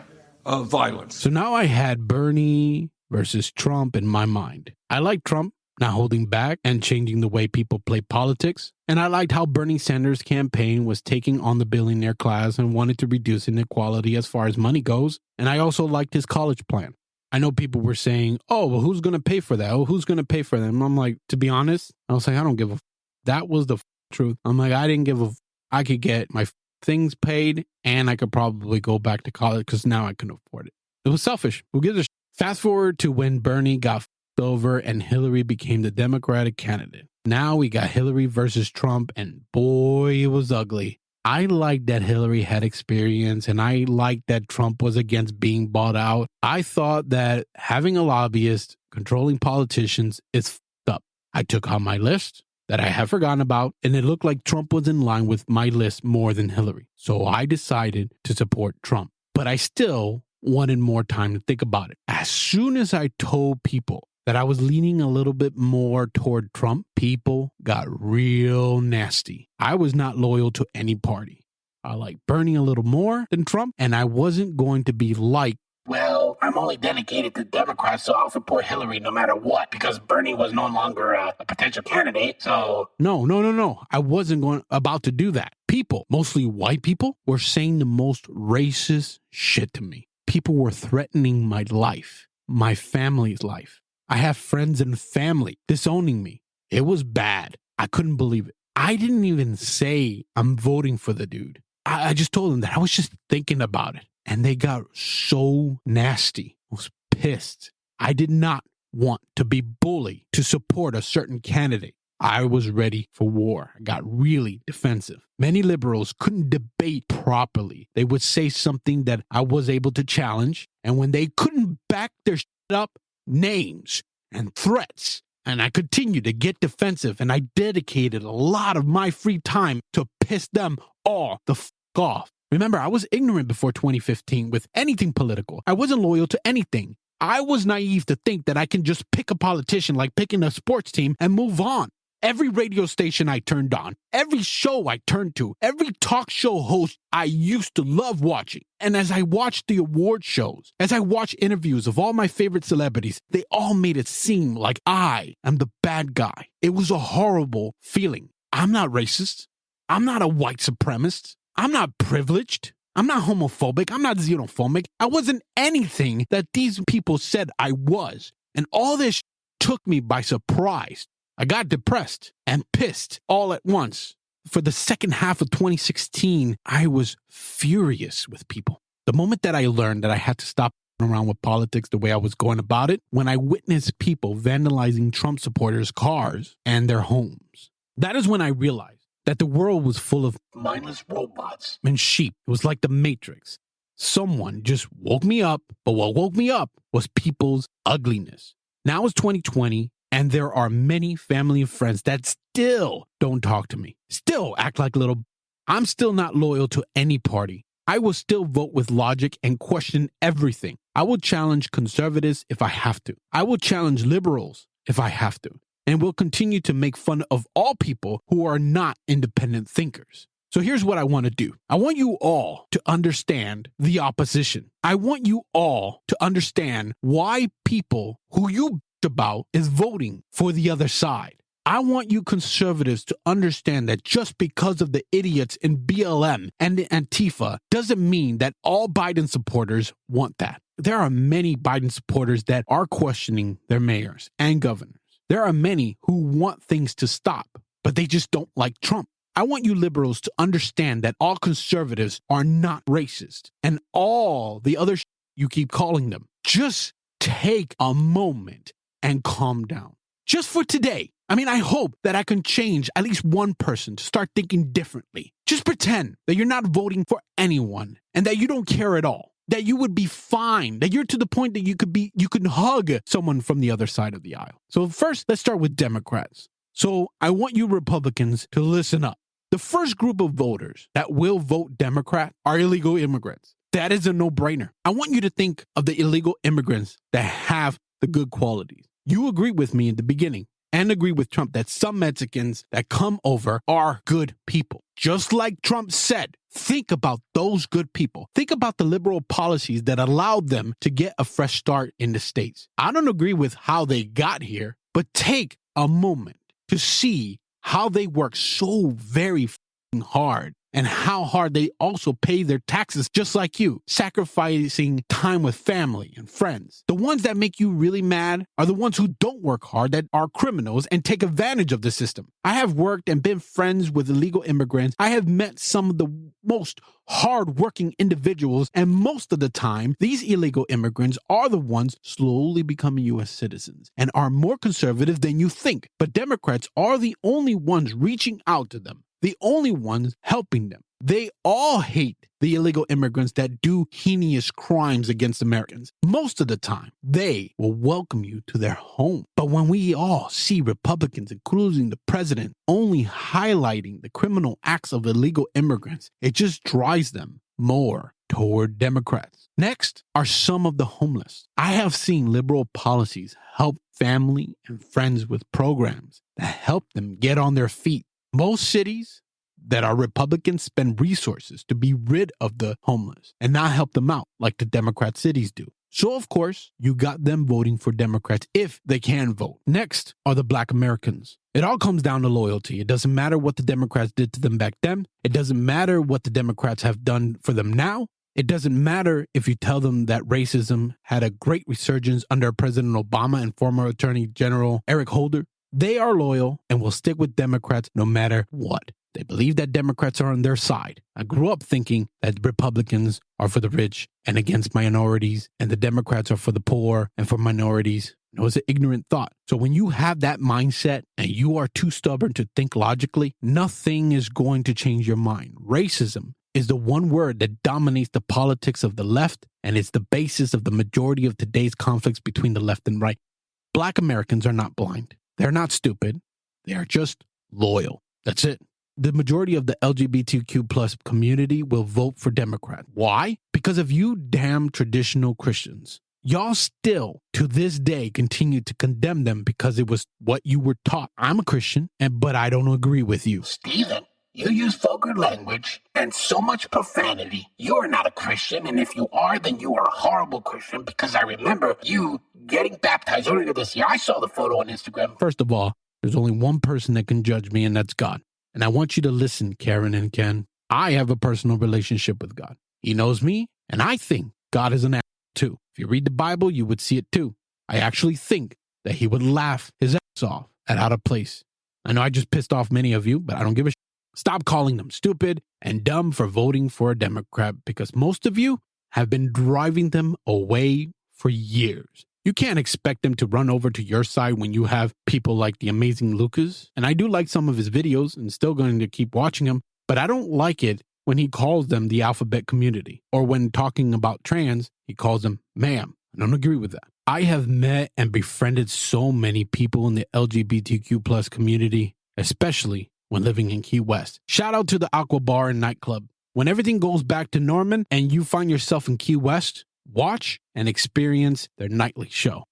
violence. So now I had Bernie versus Trump in my mind. I like Trump not holding back and changing the way people play politics. And I liked how Bernie Sanders' campaign was taking on the billionaire class and wanted to reduce inequality as far as money goes. And I also liked his college plan. I know people were saying, oh, well, who's going to pay for that? Oh, who's going to pay for them? I'm like, to be honest, I was like, I don't give a That was the truth. I'm like, I didn't give a I could get my things paid and I could probably go back to college because now I can afford it. It was selfish. Who gives a Fast forward to when Bernie got over and Hillary became the Democratic candidate. Now we got Hillary versus Trump, and boy, it was ugly. I liked that Hillary had experience, and I liked that Trump was against being bought out. I thought that having a lobbyist controlling politicians is f***ed up. I took out my list that I had forgotten about, and it looked like Trump was in line with my list more than Hillary. So I decided to support Trump. But I still wanted more time to think about it. As soon as I told people that I was leaning a little bit more toward Trump, people got real nasty. I was not loyal to any party. I liked Bernie a little more than Trump, and I wasn't going to be like, well, I'm only dedicated to Democrats, so I'll support Hillary no matter what, because Bernie was no longer a potential candidate, so... No. I wasn't about to do that. People, mostly white people, were saying the most racist shit to me. People were threatening my life, my family's life. I have friends and family disowning me. It was bad. I couldn't believe it. I didn't even say I'm voting for the dude. I just told them that I was just thinking about it. And they got so nasty. I was pissed. I did not want to be bullied to support a certain candidate. I was ready for war. I got really defensive. Many liberals couldn't debate properly. They would say something that I was able to challenge, and when they couldn't back their shit up, names and threats, and I continued to get defensive, and I dedicated a lot of my free time to piss them all the f*** off. Remember, I was ignorant before 2015 with anything political. I wasn't loyal to anything. I was naive to think that I can just pick a politician like picking a sports team and move on. Every radio station I turned on, every show I turned to, every talk show host I used to love watching. And as I watched the award shows, as I watched interviews of all my favorite celebrities, they all made it seem like I am the bad guy. It was a horrible feeling. I'm not racist. I'm not a white supremacist. I'm not privileged. I'm not homophobic. I'm not xenophobic. I wasn't anything that these people said I was. And all this took me by surprise. I got depressed and pissed all at once. For the second half of 2016, I was furious with people. The moment that I learned that I had to stop around with politics the way I was going about it, when I witnessed people vandalizing Trump supporters' cars and their homes, that is when I realized that the world was full of mindless robots and sheep. It was like the Matrix. Someone just woke me up, but what woke me up was people's ugliness. Now it's 2020. And there are many family and friends that still don't talk to me, still act like little. I'm still not loyal to any party. I will still vote with logic and question everything. I will challenge conservatives if I have to. I will challenge liberals if I have to. And will continue to make fun of all people who are not independent thinkers. So here's what I want to do. I want you all to understand the opposition. I want you all to understand why people who you about is voting for the other side. I want you conservatives to understand that just because of the idiots in BLM and the Antifa doesn't mean that all Biden supporters want that. There are many Biden supporters that are questioning their mayors and governors. There are many who want things to stop, but they just don't like Trump. I want you liberals to understand that all conservatives are not racist and all the other you keep calling them. Just take a moment and calm down. Just for today. I mean, I hope that I can change at least one person to start thinking differently. Just pretend that you're not voting for anyone and that you don't care at all. That you would be fine. That you're to the point that you could hug someone from the other side of the aisle. So first, let's start with Democrats. So I want you Republicans to listen up. The first group of voters that will vote Democrat are illegal immigrants. That is a no-brainer. I want you to think of the illegal immigrants that have the good qualities. You agree with me in the beginning and agree with Trump that some Mexicans that come over are good people. Just like Trump said, think about those good people. Think about the liberal policies that allowed them to get a fresh start in the States. I don't agree with how they got here, but take a moment to see how they work so very hard and how hard they also pay their taxes just like you, sacrificing time with family and friends. The ones that make you really mad are the ones who don't work hard, that are criminals and take advantage of the system. I have worked and been friends with illegal immigrants. I have met some of the most hard-working individuals, and most of the time, these illegal immigrants are the ones slowly becoming U.S. citizens and are more conservative than you think. But Democrats are the only ones reaching out to them, the only ones helping them. They all hate the illegal immigrants that do heinous crimes against Americans. Most of the time, they will welcome you to their home. But when we all see Republicans, including the president, only highlighting the criminal acts of illegal immigrants, it just drives them more toward Democrats. Next are some of the homeless. I have seen liberal policies help family and friends with programs that help them get on their feet. Most cities that are Republicans spend resources to be rid of the homeless and not help them out like the Democrat cities do. So, of course, you got them voting for Democrats if they can vote. Next are the Black Americans. It all comes down to loyalty. It doesn't matter what the Democrats did to them back then. It doesn't matter what the Democrats have done for them now. It doesn't matter if you tell them that racism had a great resurgence under President Obama and former Attorney General Eric Holder. They are loyal and will stick with Democrats no matter what. They believe that Democrats are on their side. I grew up thinking that Republicans are for the rich and against minorities, and the Democrats are for the poor and for minorities. It was an ignorant thought. So when you have that mindset and you are too stubborn to think logically, nothing is going to change your mind. Racism is the one word that dominates the politics of the left, and it's the basis of the majority of today's conflicts between the left and right. Black Americans are not blind. They're not stupid. They are just loyal. That's it. The majority of the LGBTQ plus community will vote for Democrat. Why? Because of you damn traditional Christians. Y'all still, to this day, continue to condemn them because it was what you were taught. I'm a Christian, but I don't agree with you. Steven, you use vulgar language and so much profanity. You are not a Christian, and if you are, then you are a horrible Christian, because I remember you getting baptized earlier this year. I saw the photo on Instagram. First of all, there's only one person that can judge me, and that's God. And I want you to listen, Karen and Ken. I have a personal relationship with God. He knows me, and I think God is an asshole too. If you read the Bible, you would see it too. I actually think that he would laugh his ass off at out of place. I know I just pissed off many of you, but I don't give a shit. Stop calling them stupid and dumb for voting for a Democrat, because most of you have been driving them away for years. You can't expect them to run over to your side when you have people like the amazing Lucas. And I do like some of his videos and still going to keep watching him, but I don't like it when he calls them the alphabet community, or when talking about trans, he calls them ma'am. I don't agree with that. I have met and befriended so many people in the LGBTQ plus community, especially when living in Key West. Shout out to the Aqua Bar and Nightclub. When everything goes back to normal and you find yourself in Key West, watch and experience their nightly show.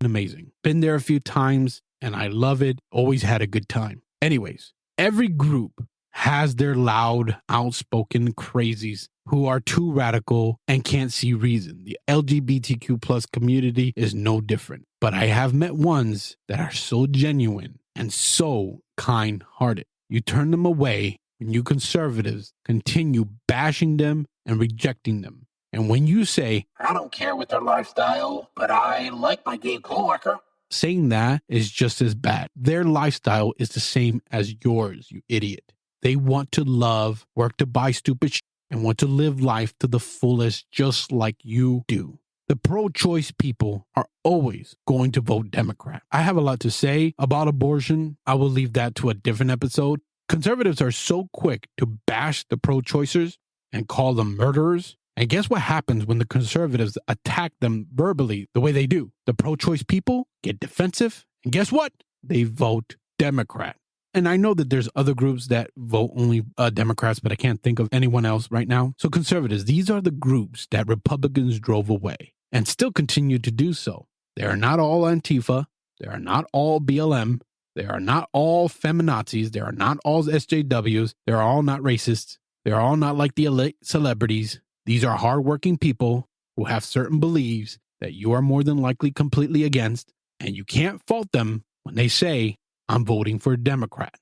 Amazing. Been there a few times and I love it. Always had a good time. Anyways, every group has their loud, outspoken crazies who are too radical and can't see reason. The LGBTQ plus community is no different. But I have met ones that are so genuine and so kind-hearted. You turn them away when you conservatives continue bashing them and rejecting them. And when you say, I don't care with their lifestyle, but I like my gay coworker, saying that is just as bad. Their lifestyle is the same as yours, you idiot. They want to love, work to buy stupid shit, and want to live life to the fullest just like you do. The pro-choice people are always going to vote Democrat. I have a lot to say about abortion. I will leave that to a different episode. Conservatives are so quick to bash the pro-choicers and call them murderers. And guess what happens when the conservatives attack them verbally the way they do? The pro-choice people get defensive. And guess what? They vote Democrat. And I know that there's other groups that vote only Democrats, but I can't think of anyone else right now. So conservatives, these are the groups that Republicans drove away and still continue to do so. They are not all Antifa. They are not all BLM. They are not all feminazis. They are not all SJWs. They are all not racists. They are all not like the elite celebrities. These are hardworking people who have certain beliefs that you are more than likely completely against, and you can't fault them when they say, I'm voting for a Democrat.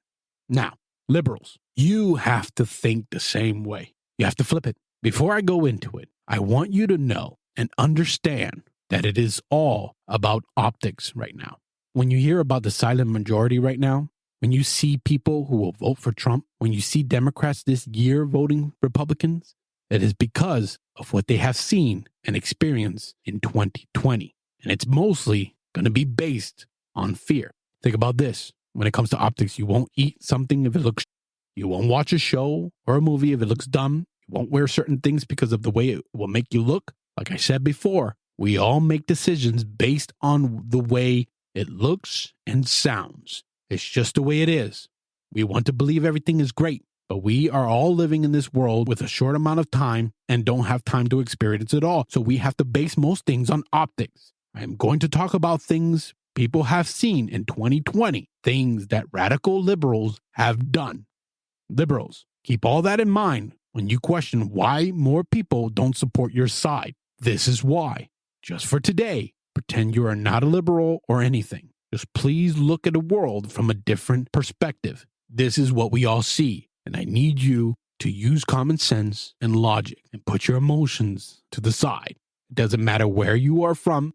Now, liberals, you have to think the same way. You have to flip it. Before I go into it, I want you to know and understand that it is all about optics right now. When you hear about the silent majority right now, when you see people who will vote for Trump, when you see Democrats this year voting Republicans, it is because of what they have seen and experienced in 2020. And it's mostly going to be based on fear. Think about this. When it comes to optics, you won't eat something if it looks. You won't watch a show or a movie if it looks dumb. You won't wear certain things because of the way it will make you look. Like I said before, we all make decisions based on the way it looks and sounds. It's just the way it is. We want to believe everything is great, but we are all living in this world with a short amount of time and don't have time to experience it all. So we have to base most things on optics. I'm going to talk about things people have seen in 2020, things that radical liberals have done. Liberals, keep all that in mind when you question why more people don't support your side. This is why. Just for today, pretend you are not a liberal or anything. Just please look at the world from a different perspective. This is what we all see, and I need you to use common sense and logic and put your emotions to the side. It doesn't matter where you are from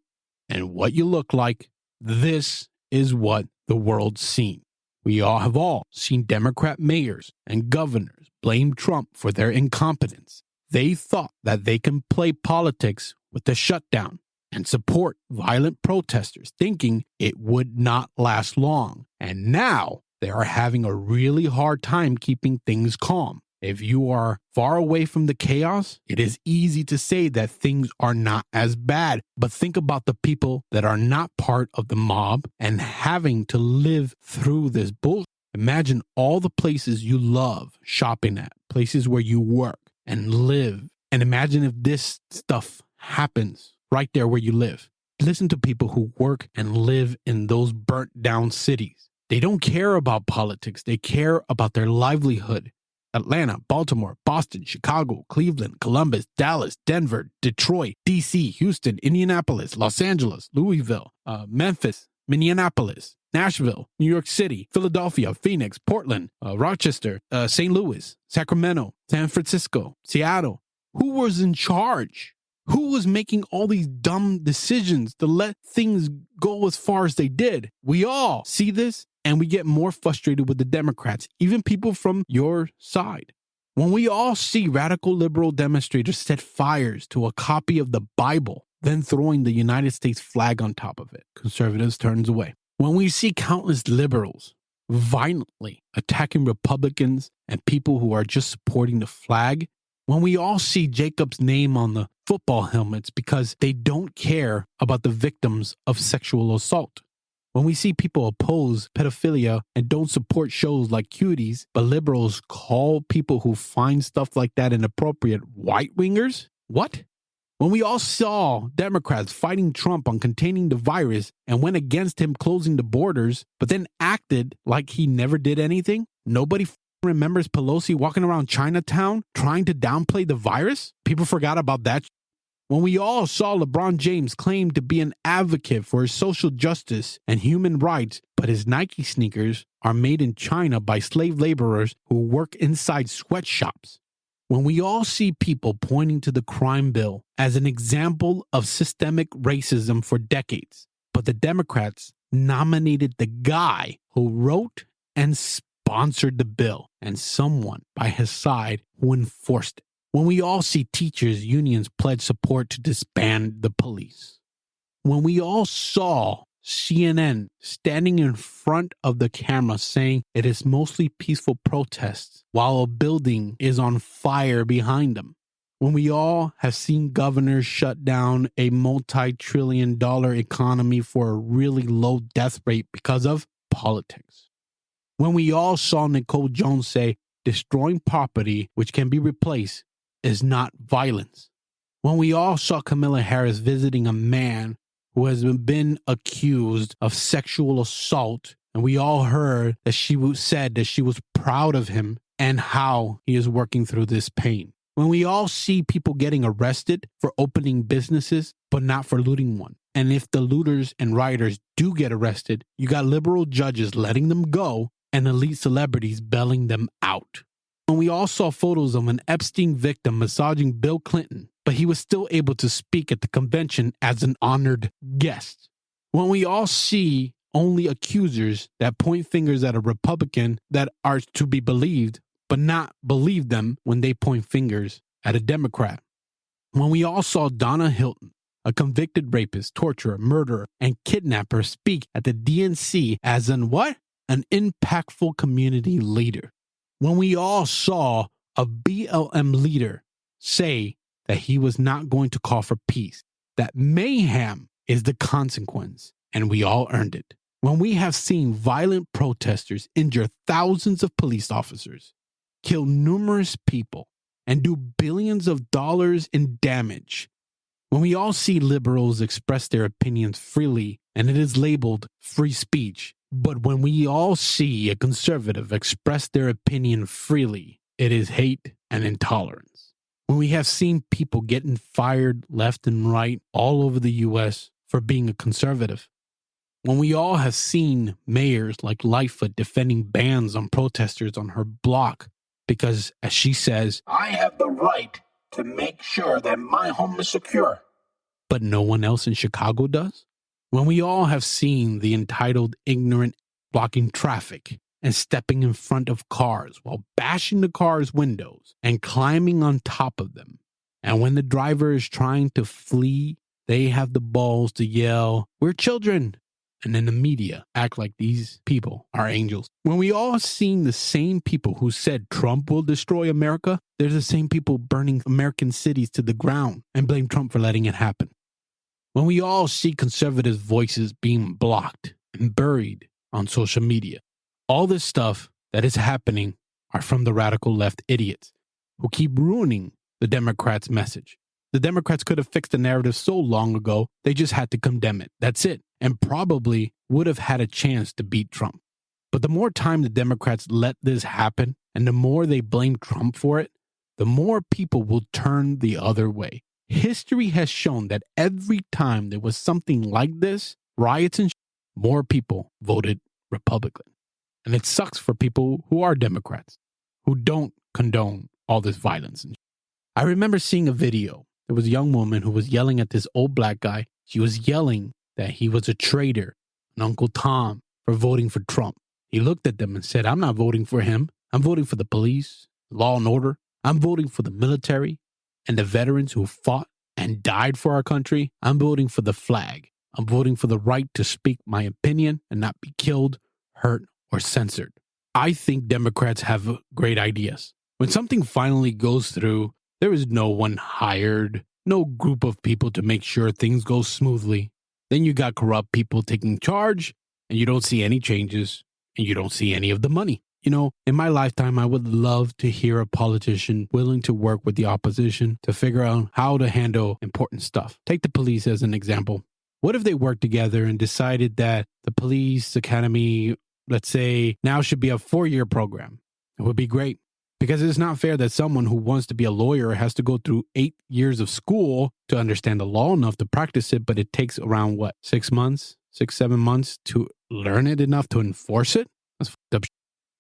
and what you look like. This is what the world's seen. We all have seen Democrat mayors and governors blame Trump for their incompetence. They thought that they can play politics with the shutdown and support violent protesters, thinking it would not last long. And now they are having a really hard time keeping things calm. If you are far away from the chaos, it is easy to say that things are not as bad. But think about the people that are not part of the mob and having to live through this bullshit. Imagine all the places you love shopping at, places where you work and live. And imagine if this stuff happens right there where you live. Listen to people who work and live in those burnt down cities. They don't care about politics. They care about their livelihood. Atlanta, Baltimore, Boston, Chicago, Cleveland, Columbus, Dallas, Denver, Detroit, D.C., Houston, Indianapolis, Los Angeles, Louisville, Memphis, Minneapolis, Nashville, New York City, Philadelphia, Phoenix, Portland, Rochester, St. Louis, Sacramento, San Francisco, Seattle. Who was in charge? Who was making all these dumb decisions to let things go as far as they did? We all see this, and we get more frustrated with the Democrats, even people from your side. When we all see radical liberal demonstrators set fires to a copy of the Bible, then throwing the United States flag on top of it, conservatives turns away. When we see countless liberals violently attacking Republicans and people who are just supporting the flag, when we all see Jacob's name on the football helmets because they don't care about the victims of sexual assault. When we see people oppose pedophilia and don't support shows like Cuties, but liberals call people who find stuff like that inappropriate white-wingers? What? When we all saw Democrats fighting Trump on containing the virus and went against him closing the borders, but then acted like he never did anything? Nobody remembers Pelosi walking around Chinatown trying to downplay the virus? People forgot about that. When we all saw LeBron James claim to be an advocate for social justice and human rights, but his Nike sneakers are made in China by slave laborers who work inside sweatshops. When we all see people pointing to the crime bill as an example of systemic racism for decades, but the Democrats nominated the guy who wrote and sponsored the bill and someone by his side who enforced it. When we all see teachers' unions pledge support to disband the police. When we all saw CNN standing in front of the camera saying it is mostly peaceful protests while a building is on fire behind them. When we all have seen governors shut down a multi-trillion-dollar economy for a really low death rate because of politics. When we all saw Nicole Jones say destroying property which can be replaced is not violence. When we all saw Kamala Harris visiting a man who has been accused of sexual assault, and we all heard that she said that she was proud of him and how he is working through this pain. When we all see people getting arrested for opening businesses, but not for looting one. And if the looters and rioters do get arrested, you got liberal judges letting them go and elite celebrities bailing them out. When we all saw photos of an Epstein victim massaging Bill Clinton, but he was still able to speak at the convention as an honored guest. When we all see only accusers that point fingers at a Republican that are to be believed, but not believe them when they point fingers at a Democrat. When we all saw Donna Hilton, a convicted rapist, torturer, murderer, and kidnapper, speak at the DNC as an what? An impactful community leader. When we all saw a BLM leader say that he was not going to call for peace, that mayhem is the consequence, and we all earned it. When we have seen violent protesters injure thousands of police officers, kill numerous people, and do billions of dollars in damage. When we all see liberals express their opinions freely, and it is labeled free speech. But when we all see a conservative express their opinion freely, it is hate and intolerance. When we have seen people getting fired left and right all over the U.S. for being a conservative. When we all have seen mayors like Lightfoot defending bans on protesters on her block because, as she says, I have the right to make sure that my home is secure. But no one else in Chicago does? When we all have seen the entitled ignorant blocking traffic and stepping in front of cars while bashing the car's windows and climbing on top of them. And when the driver is trying to flee, they have the balls to yell, "We're children!" And then the media act like these people are angels. When we all seen the same people who said Trump will destroy America, they're the same people burning American cities to the ground and blame Trump for letting it happen. When we all see conservative voices being blocked and buried on social media, all this stuff that is happening are from the radical left idiots who keep ruining the Democrats' message. The Democrats could have fixed the narrative so long ago, they just had to condemn it. That's it. And probably would have had a chance to beat Trump. But the more time the Democrats let this happen, and the more they blame Trump for it, the more people will turn the other way. History has shown that every time there was something like this, riots and more people voted Republican. And it sucks for people who are Democrats, who don't condone all this violence. I remember seeing a video. There was a young woman who was yelling at this old black guy. She was yelling that he was a traitor, and Uncle Tom, for voting for Trump. He looked at them and said, "I'm not voting for him. I'm voting for the police, law and order. I'm voting for the military and the veterans who fought and died for our country. I'm voting for the flag. I'm voting for the right to speak my opinion and not be killed, hurt, or censored." I think Democrats have great ideas. When something finally goes through, there is no one hired, no group of people to make sure things go smoothly. Then you got corrupt people taking charge, and you don't see any changes, and you don't see any of the money. You know, in my lifetime, I would love to hear a politician willing to work with the opposition to figure out how to handle important stuff. Take the police as an example. What if they worked together and decided that the police academy, let's say, now should be a 4-year program? It would be great. Because it's not fair that someone who wants to be a lawyer has to go through 8 years of school to understand the law enough to practice it, but it takes around, 6 months, 7 months to learn it enough to enforce it? That's fucked up.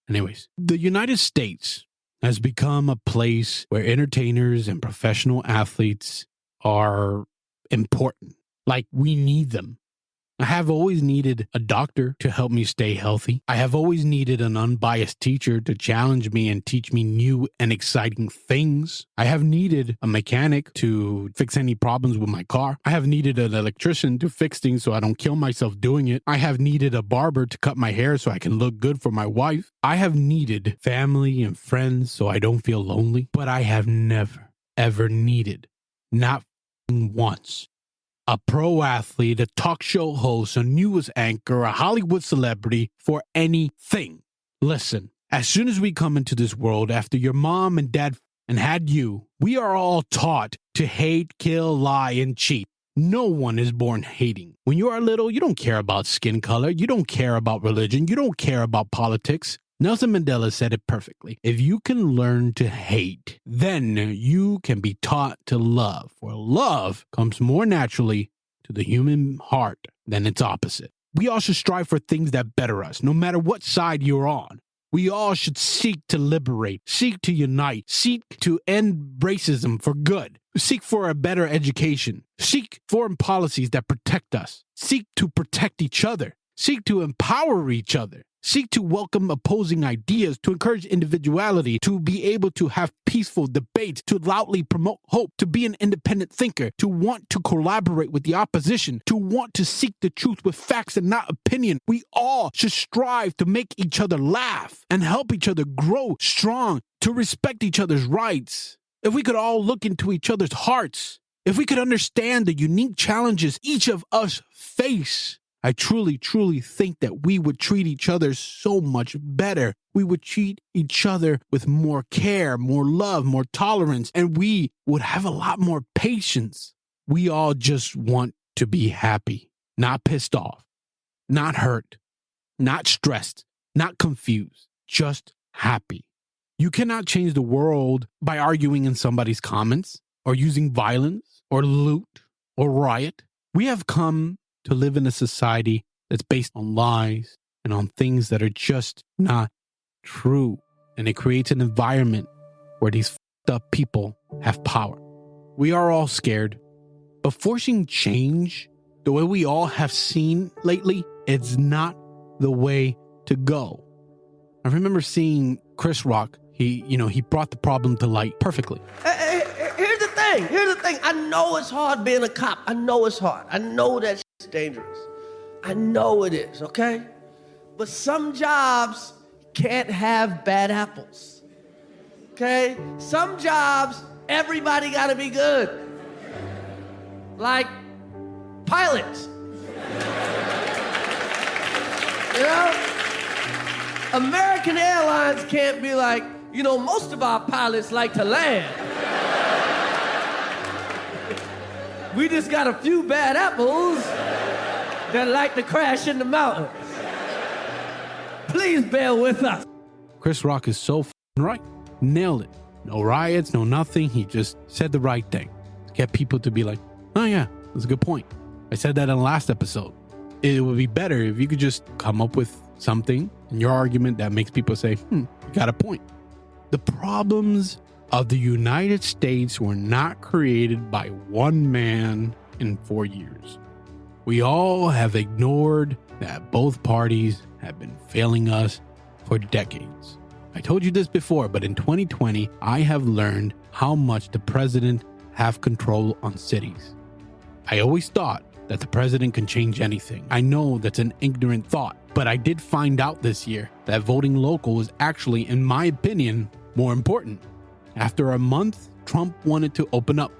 Anyways, the United States has become a place where entertainers and professional athletes are important. Like, we need them. I have always needed a doctor to help me stay healthy. I have always needed an unbiased teacher to challenge me and teach me new and exciting things. I have needed a mechanic to fix any problems with my car. I have needed an electrician to fix things so I don't kill myself doing it. I have needed a barber to cut my hair so I can look good for my wife. I have needed family and friends so I don't feel lonely. But I have never, ever needed, not once, a pro athlete, a talk show host, a news anchor, a Hollywood celebrity for anything. Listen, as soon as we come into this world after your mom and dad and had you, we are all taught to hate, kill, lie, and cheat. No one is born hating. When you are little, you don't care about skin color. You don't care about religion. You don't care about politics. Nelson Mandela said it perfectly. If you can learn to hate, then you can be taught to love. For love comes more naturally to the human heart than its opposite. We all should strive for things that better us, no matter what side you're on. We all should seek to liberate, seek to unite, seek to end racism for good, seek for a better education, seek foreign policies that protect us, seek to protect each other, seek to empower each other. Seek to welcome opposing ideas, to encourage individuality, to be able to have peaceful debates, to loudly promote hope, to be an independent thinker, to want to collaborate with the opposition, to want to seek the truth with facts and not opinion. We all should strive to make each other laugh and help each other grow strong, to respect each other's rights. If we could all look into each other's hearts, if we could understand the unique challenges each of us face, I truly, truly think that we would treat each other so much better. We would treat each other with more care, more love, more tolerance, and we would have a lot more patience. We all just want to be happy, not pissed off, not hurt, not stressed, not confused, just happy. You cannot change the world by arguing in somebody's comments or using violence or loot or riot. We have come to live in a society that's based on lies and on things that are just not true. And it creates an environment where these fucked up people have power. We are all scared, but forcing change the way we all have seen lately, it's not the way to go. I remember seeing Chris Rock. He brought the problem to light perfectly. Here's the thing. I know it's hard being a cop. I know it's hard. I know that shit's dangerous. I know it is, okay? But some jobs can't have bad apples, okay? Some jobs, everybody gotta be good. Like pilots. You know? American Airlines can't be like, most of our pilots like to land. We just got a few bad apples that like to crash in the mountains. Please bear with us. Chris Rock is so right. Nailed it. No riots, no nothing. He just said the right thing. Get people to be like, oh yeah, that's a good point. I said that in the last episode. It would be better if you could just come up with something in your argument that makes people say, you got a point. The problems of the United States were not created by one man in 4 years. We all have ignored that both parties have been failing us for decades. I told you this before, but in 2020, I have learned how much the president have control on cities. I always thought that the president can change anything. I know that's an ignorant thought, but I did find out this year that voting local is actually, in my opinion, more important. After a month, Trump wanted to open up,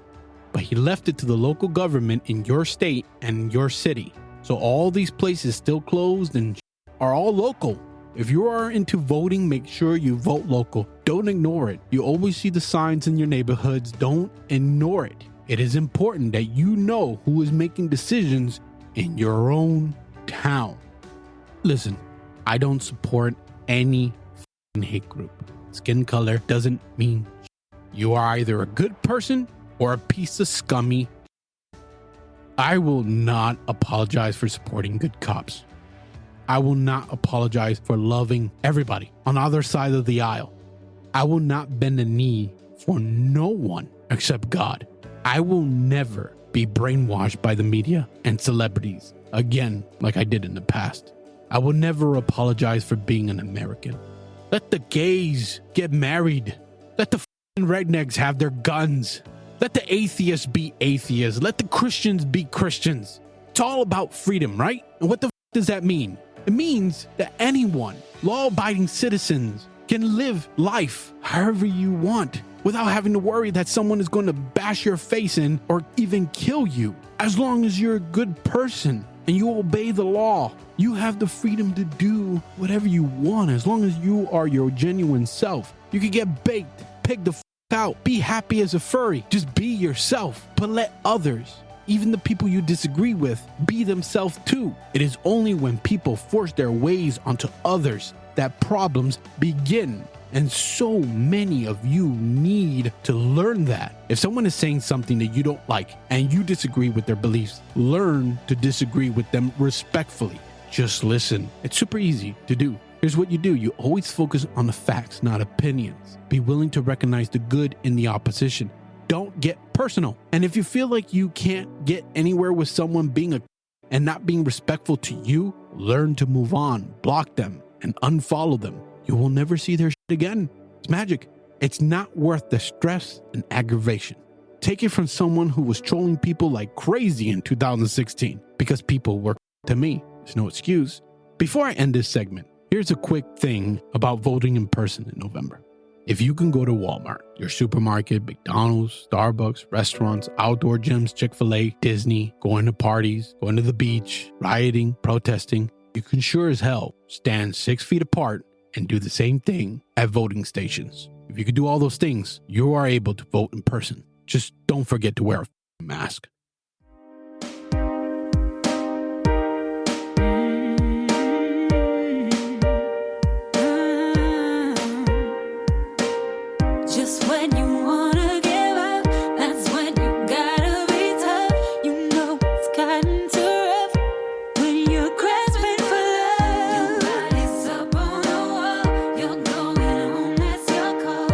but he left it to the local government in your state and your city. So all these places still closed and are all local. If you are into voting, make sure you vote local. Don't ignore it. You always see the signs in your neighborhoods. Don't ignore it. It is important that you know who is making decisions in your own town. Listen, I don't support any hate group. Skin color doesn't mean you are either a good person or a piece of scummy. I will not apologize for supporting good cops. I will not apologize for loving everybody on the other side of the aisle. I will not bend a knee for no one except God. I will never be brainwashed by the media and celebrities again like I did in the past. I will never apologize for being an American. Let the gays get married. Let the rednecks have their guns. Let the atheists be atheists. Let the Christians be Christians. It's all about freedom, right? And what the does that mean? It means that anyone, law-abiding citizens, can live life however you want without having to worry that someone is going to bash your face in or even kill you. As long as you're a good person and you obey the law, you have the freedom to do whatever you want as long as you are your genuine self. You can get baked, pig the out, be happy as a furry, just be yourself, but let others, even the people you disagree with, be themselves too. It is only when people force their ways onto others that problems begin. And so many of you need to learn that. If someone is saying something that you don't like and you disagree with their beliefs, learn to disagree with them respectfully. Just listen. It's super easy to do. Here's what you do. You always focus on the facts, not opinions. Be willing to recognize the good in the opposition. Don't get personal. And if you feel like you can't get anywhere with someone being and not being respectful to you, learn to move on, block them, and unfollow them. You will never see their shit again. It's magic. It's not worth the stress and aggravation. Take it from someone who was trolling people like crazy in 2016 because people were to me. There's no excuse. Before I end this segment, here's a quick thing about voting in person in November. If you can go to Walmart, your supermarket, McDonald's, Starbucks, restaurants, outdoor gyms, Chick-fil-A, Disney, going to parties, going to the beach, rioting, protesting, you can sure as hell stand 6 feet apart and do the same thing at voting stations. If you can do all those things, you are able to vote in person. Just don't forget to wear a mask. Just when you wanna give up, that's when you gotta be tough. You know it's gotten too rough when you're grasping for love. Your body's up on the wall, you're going home, that's your call.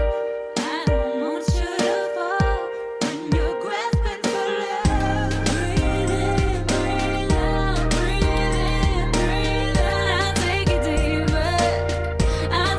I don't want you to fall when you're grasping for love. Breathe in, breathe out, breathe in, breathe out. I take a deep breath, I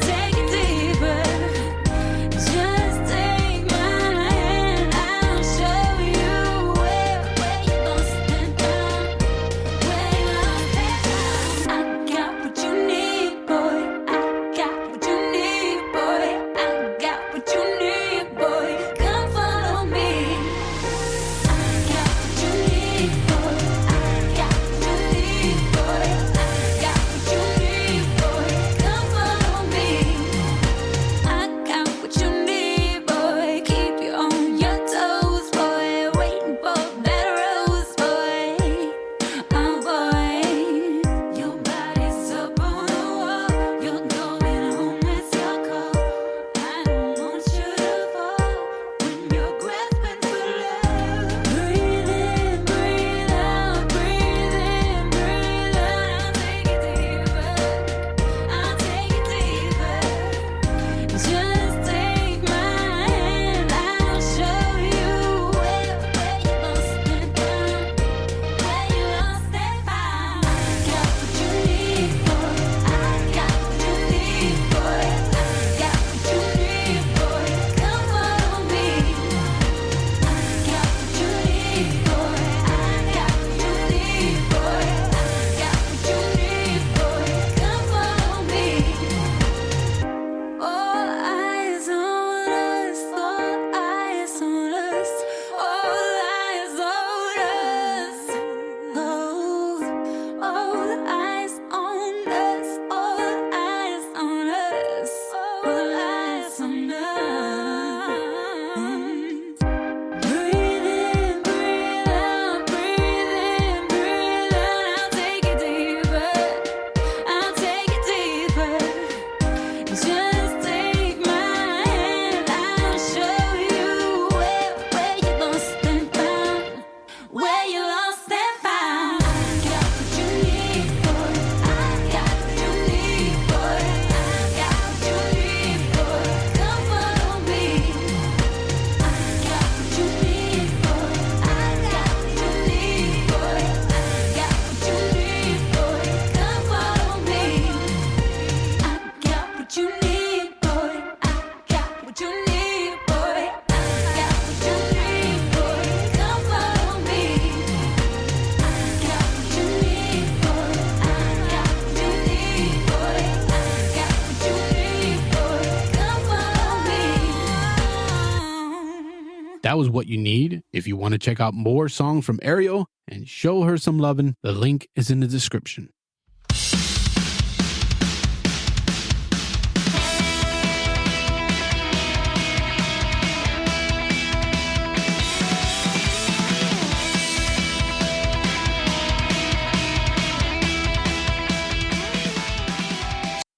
that was what you need. If you want to check out more songs from Ariel and show her some lovin', the link is in the description.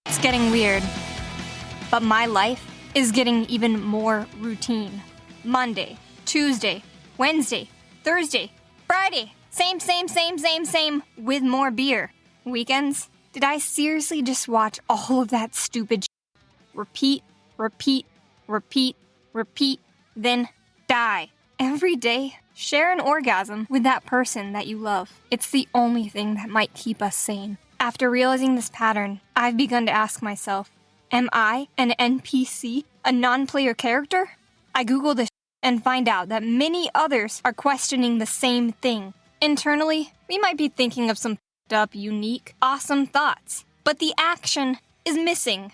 It's getting weird, but my life is getting even more routine. Monday, Tuesday, Wednesday, Thursday, Friday. Same, with more beer. Weekends? Did I seriously just watch all of that stupid shit? Repeat, then die. Every day, share an orgasm with that person that you love. It's the only thing that might keep us sane. After realizing this pattern, I've begun to ask myself, am I an NPC, a non-player character? I Google this and find out that many others are questioning the same thing. Internally, we might be thinking of some up, unique, awesome thoughts, but the action is missing.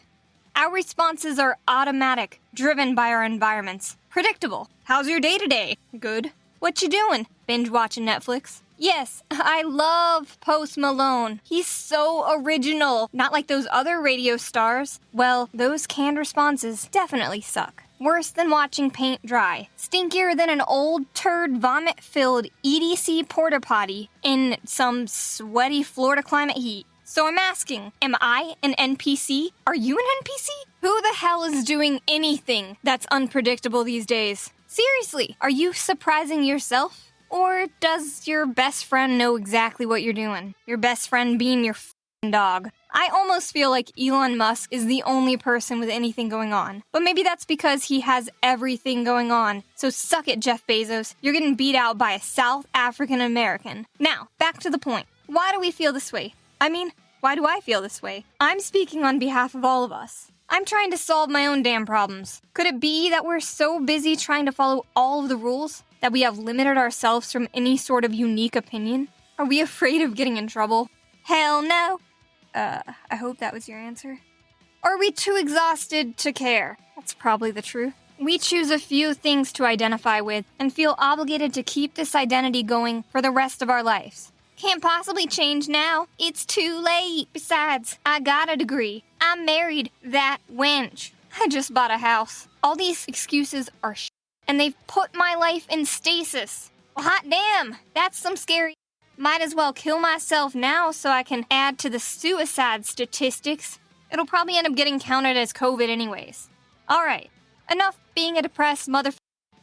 Our responses are automatic, driven by our environments. Predictable. How's your day today? Good. What you doing? Binge watching Netflix? Yes, I love Post Malone. He's so original. Not like those other radio stars. Well, those canned responses definitely suck. Worse than watching paint dry. Stinkier than an old turd vomit-filled EDC porta potty in some sweaty Florida climate heat. So I'm asking, am I an NPC? Are you an NPC? Who the hell is doing anything that's unpredictable these days? Seriously, are you surprising yourself? Or does your best friend know exactly what you're doing? Your best friend being your f***ing dog. I almost feel like Elon Musk is the only person with anything going on. But maybe that's because he has everything going on. So suck it, Jeff Bezos. You're getting beat out by a South African American. Now, back to the point. Why do we feel this way? I mean, why do I feel this way? I'm speaking on behalf of all of us. I'm trying to solve my own damn problems. Could it be that we're so busy trying to follow all of the rules that we have limited ourselves from any sort of unique opinion? Are we afraid of getting in trouble? Hell no. I hope that was your answer. Are we too exhausted to care? That's probably the truth. We choose a few things to identify with and feel obligated to keep this identity going for the rest of our lives. Can't possibly change now. It's too late. Besides, I got a degree. I'm married. That wench. I just bought a house. All these excuses are and they've put my life in stasis. Well, hot damn, that's some scary. Might as well kill myself now so I can add to the suicide statistics. It'll probably end up getting counted as COVID anyways. Alright, enough being a depressed motherfucker.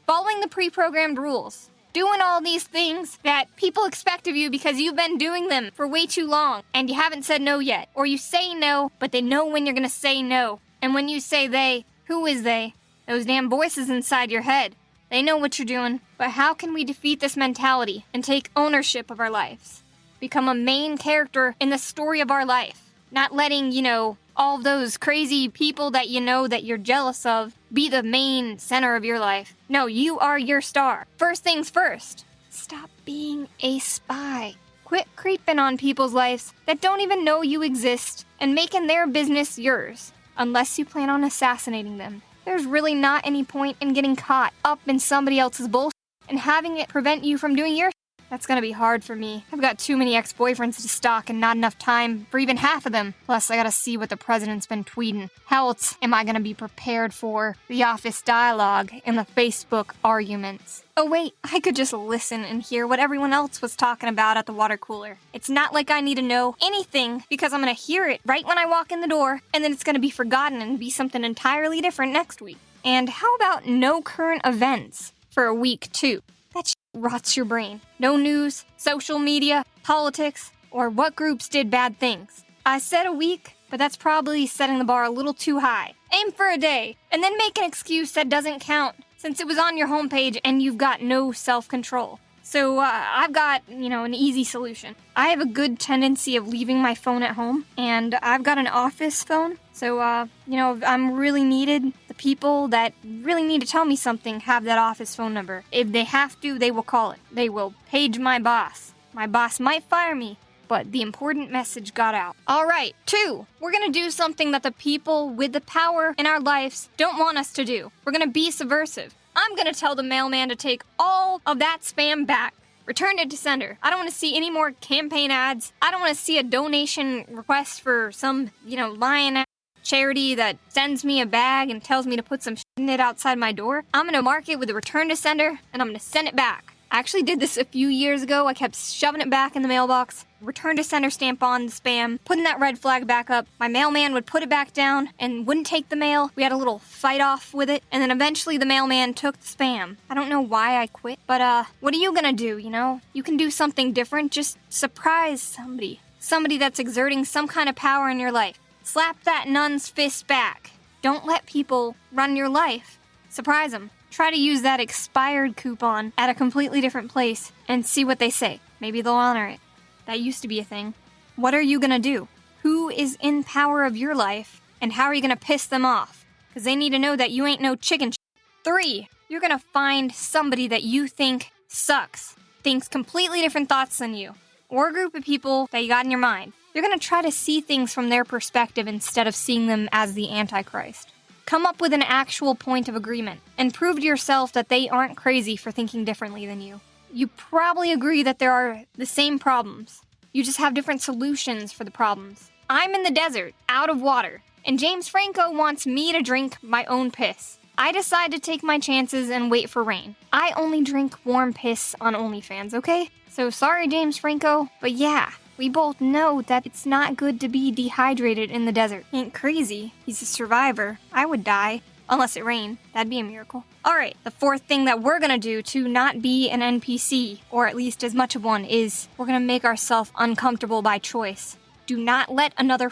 Following the pre-programmed rules. Doing all these things that people expect of you because you've been doing them for way too long and you haven't said no yet. Or you say no, but they know when you're gonna say no. And when you say they, who is they? Those damn voices inside your head. They know what you're doing. But how can we defeat this mentality and take ownership of our lives? Become a main character in the story of our life. Not letting, all those crazy people that you know that you're jealous of be the main center of your life. No, you are your star. First things first. Stop being a spy. Quit creeping on people's lives that don't even know you exist and making their business yours. Unless you plan on assassinating them. There's really not any point in getting caught up in somebody else's bullshit and having it prevent you from doing your shit. That's gonna be hard for me. I've got too many ex-boyfriends to stalk and not enough time for even half of them. Plus, I gotta see what the president's been tweeting. How else am I gonna be prepared for the office dialogue and the Facebook arguments? Oh wait, I could just listen and hear what everyone else was talking about at the water cooler. It's not like I need to know anything because I'm gonna hear it right when I walk in the door and then it's gonna be forgotten and be something entirely different next week. And how about no current events for a week too? That shit rots your brain. No news, social media, politics, or what groups did bad things. I said a week, but that's probably setting the bar a little too high. Aim for a day, and then make an excuse that doesn't count, since it was on your homepage and you've got no self-control. So I've got, an easy solution. I have a good tendency of leaving my phone at home, and I've got an office phone. So, if I'm really needed, the people that really need to tell me something have that office phone number. If they have to, they will call it. They will page my boss. My boss might fire me, but the important message got out. All right, 2, we're gonna do something that the people with the power in our lives don't want us to do. We're gonna be subversive. I'm I'm gonna tell the mailman to take all of that spam back. Return it to sender. I don't want to see any more campaign ads. I don't want to see a donation request for some, lion charity that sends me a bag and tells me to put some shit in it outside my door. I'm going to mark it with a return to sender, and I'm going to send it back. I actually did this a few years ago. I kept shoving it back in the mailbox, return to sender stamp on the spam, putting that red flag back up. My mailman would put it back down and wouldn't take the mail. We had a little fight off with it, and then eventually the mailman took the spam. I don't know why I quit, but what are you gonna do, You can do something different. Just surprise somebody. Somebody that's exerting some kind of power in your life. Slap that nun's fist back. Don't let people run your life. Surprise them. Try to use that expired coupon at a completely different place and see what they say. Maybe they'll honor it. That used to be a thing. What are you gonna do? Who is in power of your life, and how are you gonna piss them off? Because they need to know that you ain't no chicken shit. 3, you're gonna find somebody that you think sucks, thinks completely different thoughts than you, or a group of people that you got in your mind. You're gonna try to see things from their perspective instead of seeing them as the Antichrist. Come up with an actual point of agreement, and prove to yourself that they aren't crazy for thinking differently than you. You probably agree that there are the same problems. You just have different solutions for the problems. I'm in the desert, out of water, and James Franco wants me to drink my own piss. I decide to take my chances and wait for rain. I only drink warm piss on OnlyFans, okay? So sorry, James Franco, but yeah. We both know that it's not good to be dehydrated in the desert. Ain't crazy. He's a survivor. I would die. Unless it rained. That'd be a miracle. Alright, the 4th thing that we're gonna do to not be an NPC, or at least as much of one, is we're gonna make ourselves uncomfortable by choice. Do not let another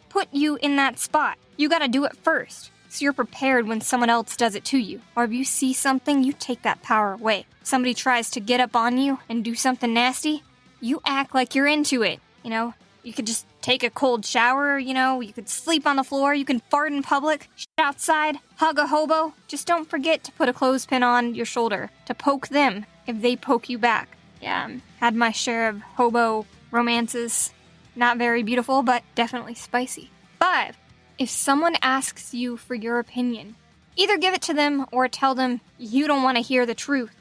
put you in that spot. You gotta do it first, so you're prepared when someone else does it to you. Or if you see something, you take that power away. Somebody tries to get up on you and do something nasty, you act like you're into it, You could just take a cold shower, you could sleep on the floor, you can fart in public, shit outside, hug a hobo. Just don't forget to put a clothespin on your shoulder to poke them if they poke you back. Yeah, had my share of hobo romances. Not very beautiful, but definitely spicy. 5, if someone asks you for your opinion, either give it to them or tell them you don't want to hear the truth,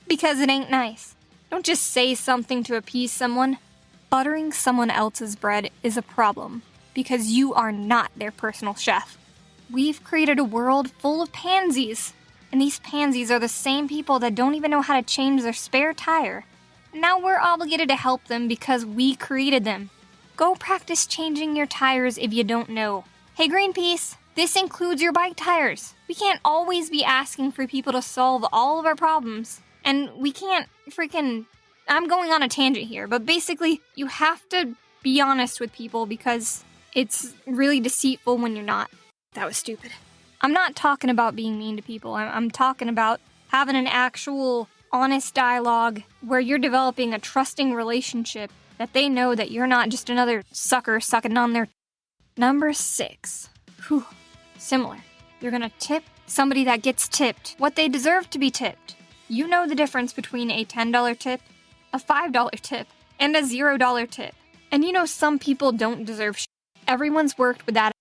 because it ain't nice. Don't just say something to appease someone. Buttering someone else's bread is a problem, because you are not their personal chef. We've created a world full of pansies, and these pansies are the same people that don't even know how to change their spare tire. Now we're obligated to help them because we created them. Go practice changing your tires if you don't know. Hey Greenpeace, this includes your bike tires. We can't always be asking for people to solve all of our problems. And we can't I'm going on a tangent here, but basically, you have to be honest with people because it's really deceitful when you're not. That was stupid. I'm not talking about being mean to people. I'm talking about having an actual honest dialogue where you're developing a trusting relationship that they know that you're not just another sucker sucking on their... Number 6. Whew. Similar. You're gonna tip somebody that gets tipped what they deserve to be tipped. You know the difference between a $10 tip, a $5 tip, and a $0 tip. And you know some people don't deserve shit. Everyone's worked with that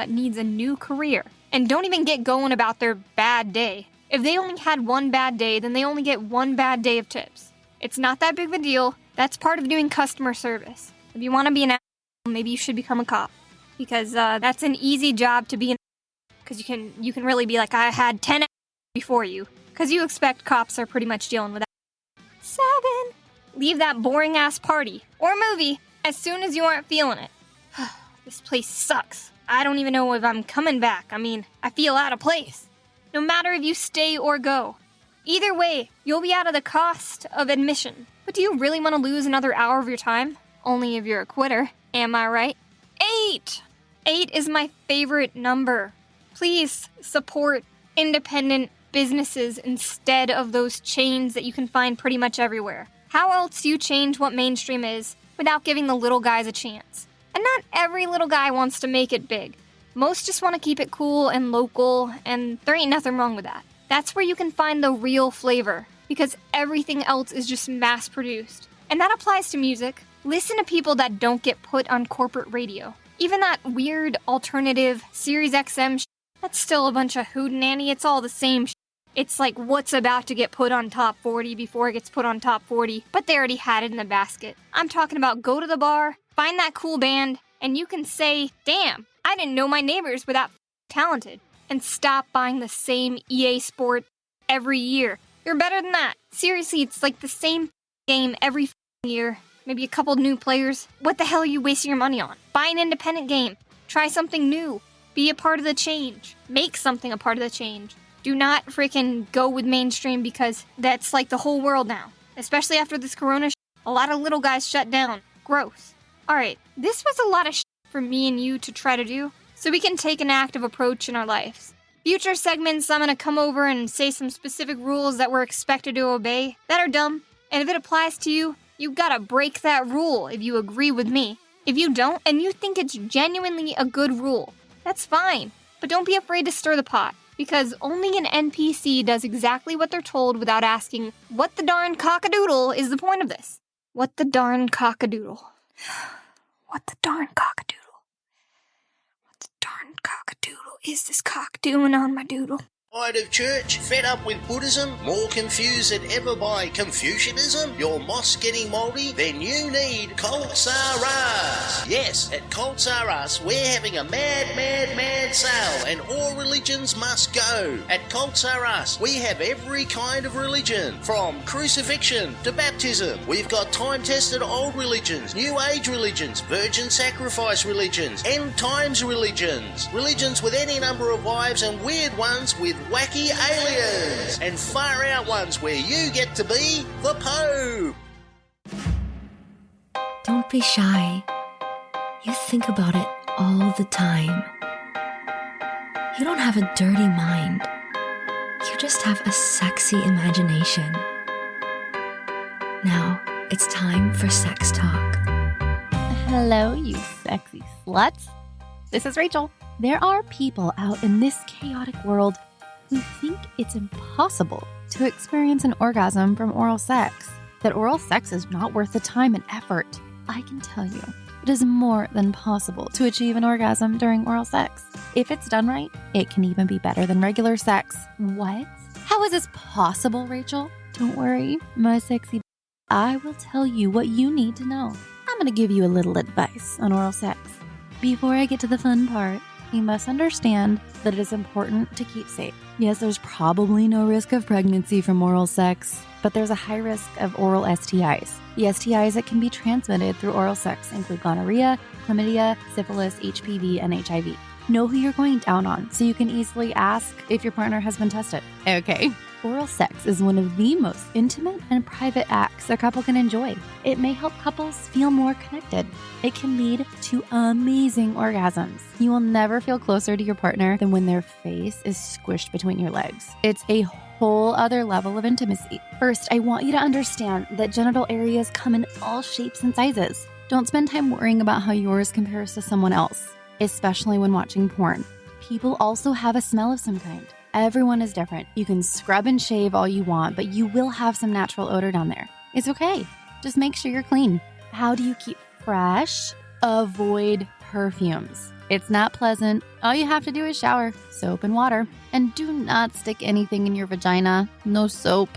needs a new career. And don't even get going about their bad day. If they only had one bad day, then they only get one bad day of tips. It's not that big of a deal. That's part of doing customer service. If you want to be an asshole, maybe you should become a cop. Because that's an easy job to be an because you can really be like, I had 10 before you. Because you expect cops are pretty much dealing with that. 7. Leave that boring-ass party or movie as soon as you aren't feeling it. This place sucks. I don't even know if I'm coming back. I feel out of place. No matter if you stay or go. Either way, you'll be out of the cost of admission. But do you really want to lose another hour of your time? Only if you're a quitter. Am I right? 8! 8 is my favorite number. Please support independent businesses instead of those chains that you can find pretty much everywhere. How else do you change what mainstream is without giving the little guys a chance? And not every little guy wants to make it big. Most just want to keep it cool and local, and there ain't nothing wrong with that. That's where you can find the real flavor, because everything else is just mass-produced. And that applies to music. Listen to people that don't get put on corporate radio. Even that weird alternative Sirius XM that's still a bunch of hootenanny. It's all the same It's like what's about to get put on top 40 before it gets put on top 40, but they already had it in the basket. I'm talking about go to the bar, find that cool band, and you can say, damn, I didn't know my neighbors were that talented. And stop buying the same EA Sport every year. You're better than that. Seriously, it's like the same game every year. Maybe a couple new players. What the hell are you wasting your money on? Buy an independent game. Try something new. Be a part of the change. Make something a part of the change. Do not freaking go with mainstream because that's like the whole world now. Especially after this corona a lot of little guys shut down. Gross. Alright, this was a lot of for me and you to try to do, so we can take an active approach in our lives. Future segments, I'm gonna come over and say some specific rules that we're expected to obey that are dumb, and if it applies to you, you gotta break that rule if you agree with me. If you don't, and you think it's genuinely a good rule, that's fine, but don't be afraid to stir the pot. Because only an NPC does exactly what they're told without asking, what the darn cockadoodle is the point of this? What the darn cockadoodle? What the darn cockadoodle? What the darn cockadoodle is this cock doing on my doodle? Tired of church? Fed up with Buddhism? More confused than ever by Confucianism? Your moss getting mouldy? Then you need Cold Saras. Yes, at Cold Saras we're having a mad sale and all religions must go. At Cold Saras we have every kind of religion, from crucifixion to baptism. We've got time-tested old religions, new age religions, virgin sacrifice religions, end times religions, religions with any number of wives and weird ones with wacky aliens, and far out ones where you get to be the Pope. Don't be shy. You think about it all the time. You don't have a dirty mind. You just have a sexy imagination. Now, it's time for sex talk. Hello, you sexy sluts. This is Rachel. There are people out in this chaotic world who think it's impossible to experience an orgasm from oral sex, that oral sex is not worth the time and effort. I can tell you, it is more than possible to achieve an orgasm during oral sex. If it's done right, it can even be better than regular sex. What? How is this possible, Rachel? Don't worry, my sexy I will tell you what you need to know. I'm going to give you a little advice on oral sex. Before I get to the fun part, you must understand that it is important to keep safe. Yes, there's probably no risk of pregnancy from oral sex, but there's a high risk of oral STIs. The STIs that can be transmitted through oral sex include gonorrhea, chlamydia, syphilis, HPV, and HIV. Know who you're going down on so you can easily ask if your partner has been tested. Okay. Oral sex is one of the most intimate and private acts a couple can enjoy. It may help couples feel more connected. It can lead to amazing orgasms. You will never feel closer to your partner than when their face is squished between your legs. It's a whole other level of intimacy. First, I want you to understand that genital areas come in all shapes and sizes. Don't spend time worrying about how yours compares to someone else, especially when watching porn. People also have a smell of some kind. Everyone is different. You can scrub and shave all you want, but you will have some natural odor down there. It's okay. Just make sure you're clean. How do you keep fresh? Avoid perfumes. It's not pleasant. All you have to do is shower, soap and water. And do not stick anything in your vagina. No soap,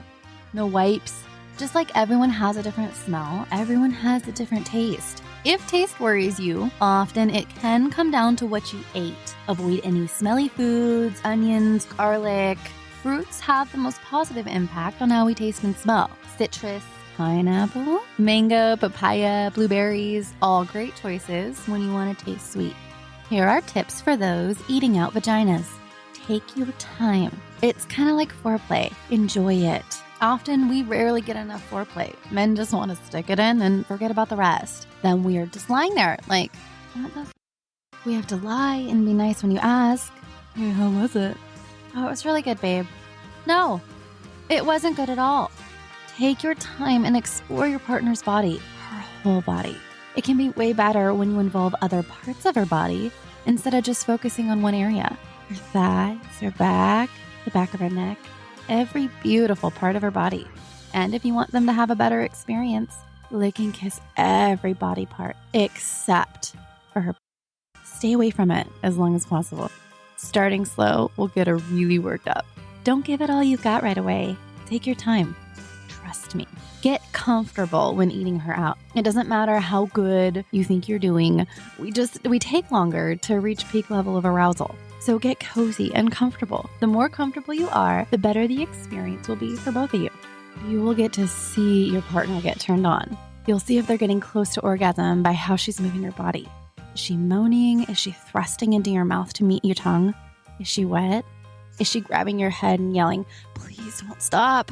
no wipes. Just like everyone has a different smell, everyone has a different taste. If taste worries you, often it can come down to what you ate. Avoid any smelly foods, onions, garlic. Fruits have the most positive impact on how we taste and smell. Citrus, pineapple, mango, papaya, blueberries, all great choices when you want to taste sweet. Here are tips for those eating out vaginas. Take your time. It's kind of like foreplay. Enjoy it. Often, we rarely get enough foreplay. Men just want to stick it in and forget about the rest. Then we are just lying there like, what the f-? We have to lie and be nice when you ask. Hey, how was it? Oh, it was really good, babe. No, it wasn't good at all. Take your time and explore your partner's body, her whole body. It can be way better when you involve other parts of her body instead of just focusing on one area. Her thighs, her back, the back of her neck. Every beautiful part of her body. And if you want them to have a better experience, lick and kiss every body part except for her. Stay away from it as long as possible. Starting slow will get her really worked up. don't give it all you've got right away. Take your time. Trust me. Get comfortable when eating her out. It doesn't matter how good you think you're doing. We take longer to reach peak level of arousal. So get cozy and comfortable. The more comfortable you are, the better the experience will be for both of you. You will get to see your partner get turned on. You'll see if they're getting close to orgasm by how she's moving her body. Is she moaning? Is she thrusting into your mouth to meet your tongue? Is she wet? Is she grabbing your head and yelling, "Please don't stop"?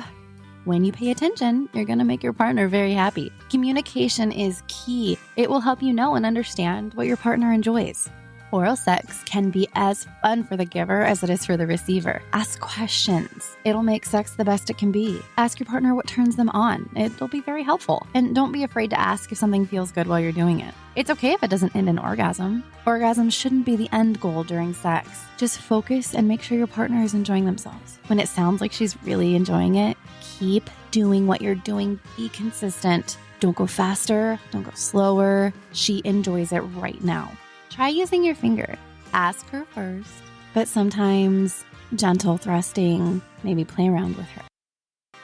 When you pay attention, you're going to make your partner very happy. Communication is key. It will help you know and understand what your partner enjoys. Oral sex can be as fun for the giver as it is for the receiver. Ask questions. It'll make sex the best it can be. Ask your partner what turns them on. It'll be very helpful. And don't be afraid to ask if something feels good while you're doing it. It's okay if it doesn't end in orgasm. Orgasm shouldn't be the end goal during sex. Just focus and make sure your partner is enjoying themselves. When it sounds like she's really enjoying it, keep doing what you're doing. Be consistent. Don't go faster. Don't go slower. She enjoys it right now. Try using your finger. Ask her first, but sometimes gentle thrusting, maybe play around with her.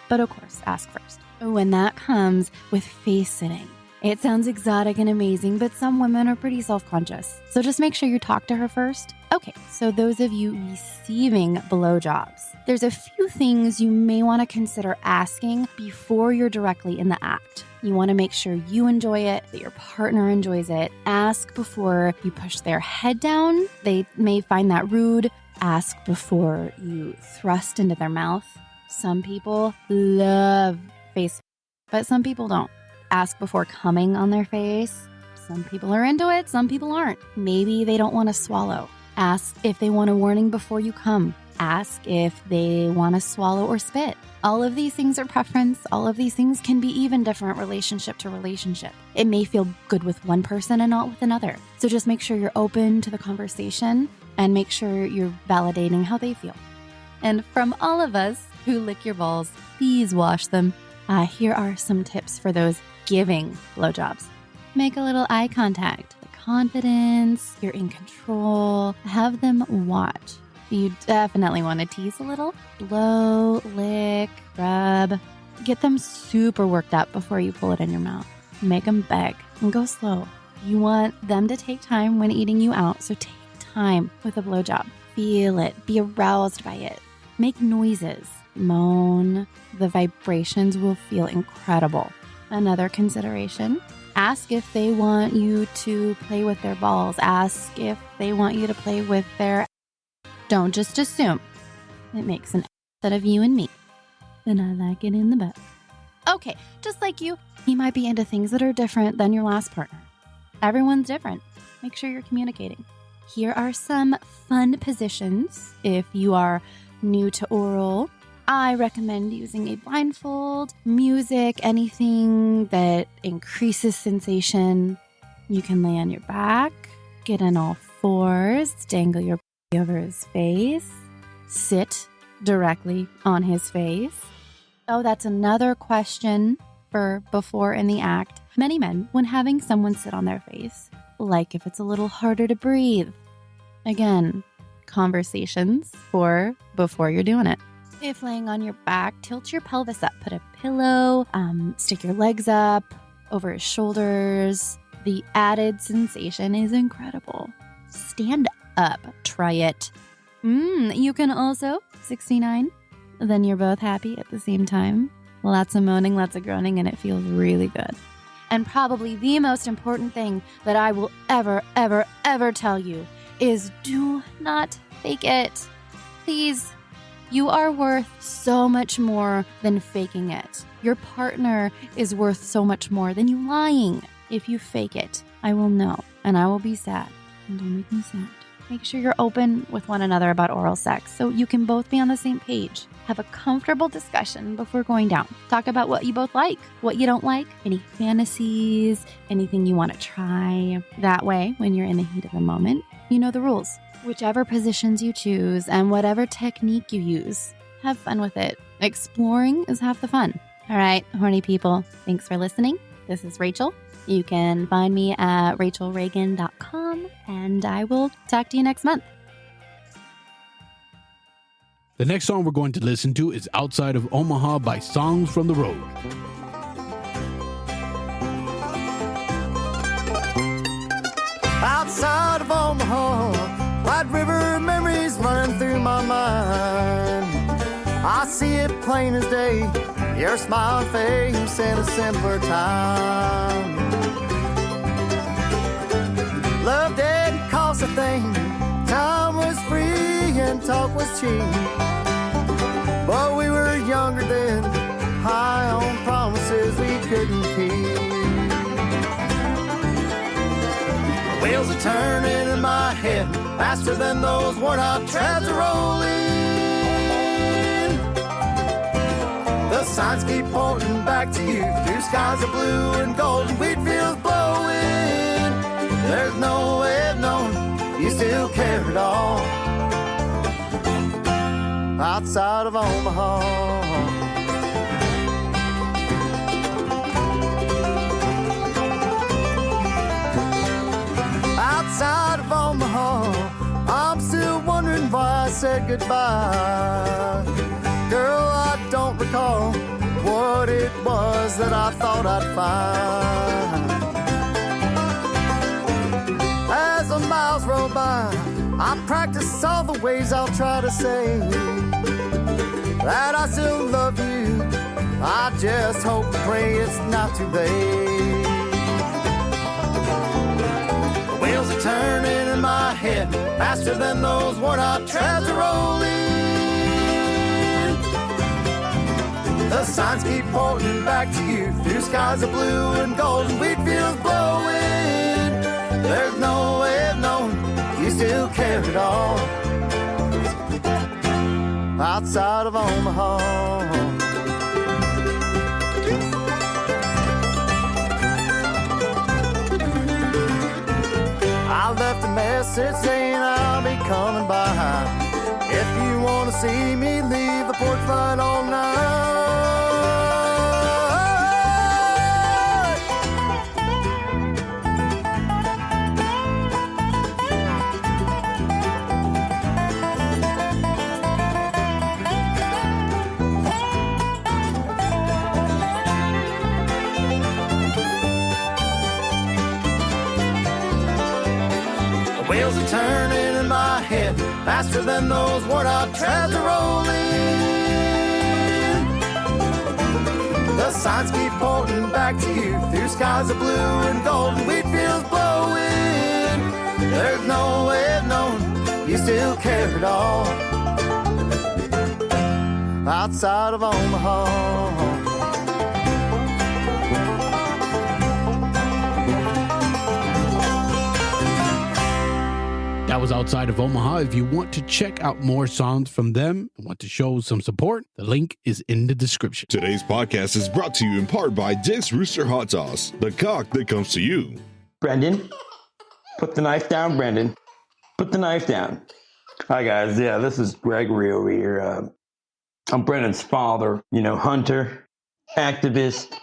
But of course, ask first. When that comes with face sitting, it sounds exotic and amazing, but some women are pretty self-conscious. So just make sure you talk to her first. Okay, so those of you receiving blowjobs, there's a few things you may want to consider asking before you're directly in the act. You want to make sure you enjoy it, that your partner enjoys it. Ask before you push their head down. They may find that rude. Ask before you thrust into their mouth. Some people love face, but some people don't. Ask before coming on their face. Some people are into it, some people aren't. Maybe they don't want to swallow. Ask if they want a warning before you come. Ask if they want to swallow or spit. All of these things are preference. All of these things can be even different relationship to relationship. It may feel good with one person and not with another. So just make sure you're open to the conversation and make sure you're validating how they feel. And from all of us who lick your balls, please wash them. Here are some tips for those giving blowjobs. Make a little eye contact. The confidence, you're in control. Have them watch. You definitely want to tease a little. Blow, lick, rub. Get them super worked up before you pull it in your mouth. Make them beg and go slow. You want them to take time when eating you out, so take time with a blowjob. Feel it. Be aroused by it. Make noises. Moan. The vibrations will feel incredible. Another consideration, ask if they want you to play with their balls. Ask if they want you to play with their... Don't just assume. It makes an out of you and me. And I like it in the butt. Okay, just like you, he might be into things that are different than your last partner. Everyone's different. Make sure you're communicating. Here are some fun positions if you are new to oral. I recommend using a blindfold, music, anything that increases sensation. You can lay on your back, get on all fours, dangle your body over his face, sit directly on his face. Oh, that's another question for before in the act. Many men, when having someone sit on their face, like if it's a little harder to breathe. Again, conversations for before you're doing it. If laying on your back, tilt your pelvis up. Put a pillow, stick your legs up over his shoulders. The added sensation is incredible. Stand up. Try it. You can also, 69, then you're both happy at the same time. Lots of moaning, lots of groaning, and it feels really good. And probably the most important thing that I will ever, ever, ever tell you is do not fake it. Please. You are worth so much more than faking it. Your partner is worth so much more than you lying. If you fake it, I will know, and I will be sad. And don't make me sad. Make sure you're open with one another about oral sex so you can both be on the same page. Have a comfortable discussion before going down. Talk about what you both like, what you don't like, any fantasies, anything you want to try. That way, when you're in the heat of the moment, you know the rules. Whichever positions you choose and whatever technique you use, have fun with it. Exploring is half the fun. All right, horny people, thanks for listening. This is Rachel. You can find me at rachelreagan.com, and I will talk to you next month. The next song we're going to listen to is Outside of Omaha by Songs from the Road. Outside of Omaha, White River memories running through my mind. I see it plain as day, your smiling face in a simpler time. Love didn't cost a thing, time was free and talk was cheap. But we were younger then, high on promises we couldn't keep. Wheels are turning in my head faster than those worn-out treads are rolling. The signs keep pointing back to you through skies of blue and gold and wheat fields blowing. There's no way of knowing you still care at all. Outside of Omaha. Outside of Omaha, I'm still wondering why I said goodbye. Girl, I don't recall what it was that I thought I'd find. As the miles roll by, I practice all the ways I'll try to say that I still love you. I just hope and pray it's not too late. Wheels are turning in my head faster than those worn-out treads are rolling. The signs keep pointing back to you through skies of blue and gold and wheat fields blowing. There's no way of knowing you still care at all. Outside of Omaha. I left a message saying I'll be coming by. If you want to see me, leave the porch light all night. Wheels are turning in my head faster than those worn-out treads are rolling. The signs keep pointing back to you through skies of blue and gold and wheat fields blowing. There's no way of knowing you still care at all. Outside of Omaha. That was Outside of Omaha. If you want to check out more songs from them and want to show some support, the link is in the description. Today's podcast is brought to you in part by Dick's Rooster Hot Sauce, the cock that comes to you. Brendan, put the knife down, Brendan. Put the knife down. Hi, guys. Yeah, this is Gregory over here. I'm Brendan's father, hunter, activist,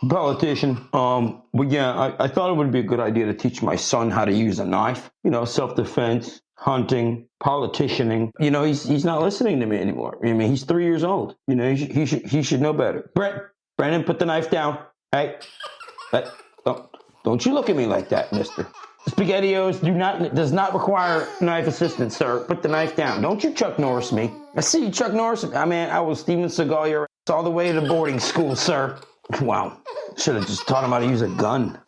politician. But yeah, I thought it would be a good idea to teach my son how to use a knife. Self-defense, hunting, politicianing. He's not listening to me anymore. I mean, he's 3 years old. He should know better. Brendan, put the knife down. Hey, don't you look at me like that, mister. SpaghettiOs does not require knife assistance, sir. Put the knife down. Don't you Chuck Norris me. I see you Chuck Norris. I will Steven Seagal your ass all the way to boarding school, sir. Wow. Should have just taught him how to use a gun.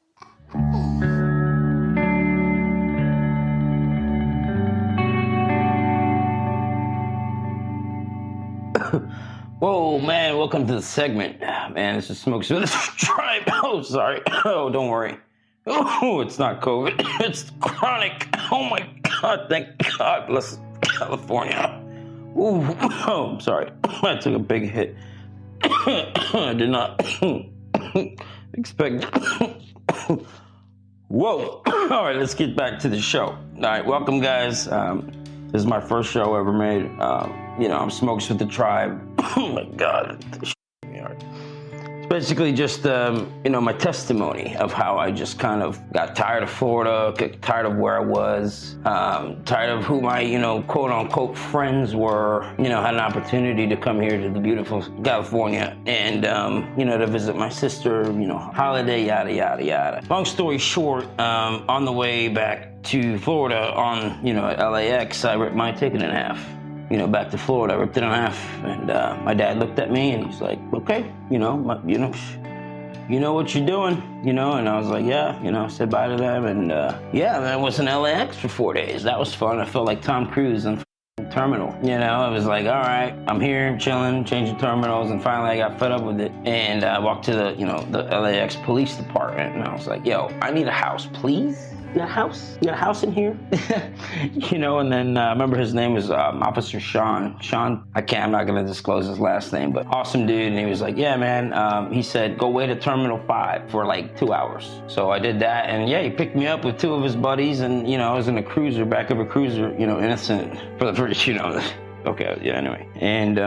Whoa, man, welcome to the segment. Man, this is Smokes with the Tribe. Oh, sorry. Oh, don't worry. Oh, it's not COVID. It's chronic. Oh, my God. Thank God. Bless California. Ooh. Oh, I'm sorry. I took a big hit. I did not expect. Whoa. All right, let's get back to the show. All right, welcome, guys. This is my first show ever made. I'm Smokes with the Tribe. Oh, my God. Especially basically just, my testimony of how I just kind of got tired of Florida, got tired of where I was, tired of who my, quote unquote friends were, had an opportunity to come here to the beautiful California and, to visit my sister, holiday, yada, yada, yada. Long story short, on the way back to Florida on, at LAX, I ripped my ticket in half. Back to Florida, I ripped it in half, and my dad looked at me and he's like, okay, you know what you're doing, and I was like, yeah, said bye to them, and then I was in LAX for 4 days. That was fun. I felt like Tom Cruise in terminal, it was like, all right, I'm here chilling, changing terminals, and finally I got fed up with it, and I walked to the LAX police department, and I was like, yo, I need a house, please. You got a house? You got a house in here? And then I remember his name was Officer Sean. I'm not going to disclose his last name, but awesome dude. And he was like, yeah, man. He said, go wait at Terminal 5 for like 2 hours. So I did that. And yeah, he picked me up with 2 of his buddies. And, I was in a cruiser, back of a cruiser, innocent for the first, Okay, yeah, anyway. And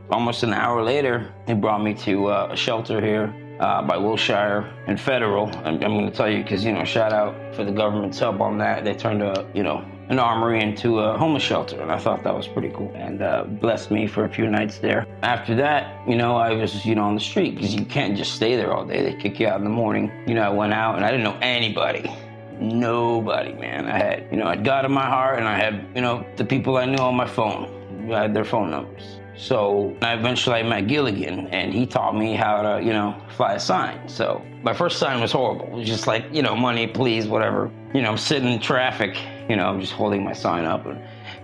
almost an hour later, he brought me to a shelter here. By Wilshire and Federal. I'm going to tell you because, shout out for the government's help on that. They turned an armory into a homeless shelter, and I thought that was pretty cool, and blessed me for a few nights there. After that, I was, on the street because you can't just stay there all day. They kick you out in the morning. I went out and I didn't know anybody. Nobody, man. I had, I had God in my heart, and I had, the people I knew on my phone. I had their phone numbers. So I met Gilligan, and he taught me how to, fly a sign. So my first sign was horrible. It was just like, money, please, whatever. I'm sitting in traffic, I'm just holding my sign up.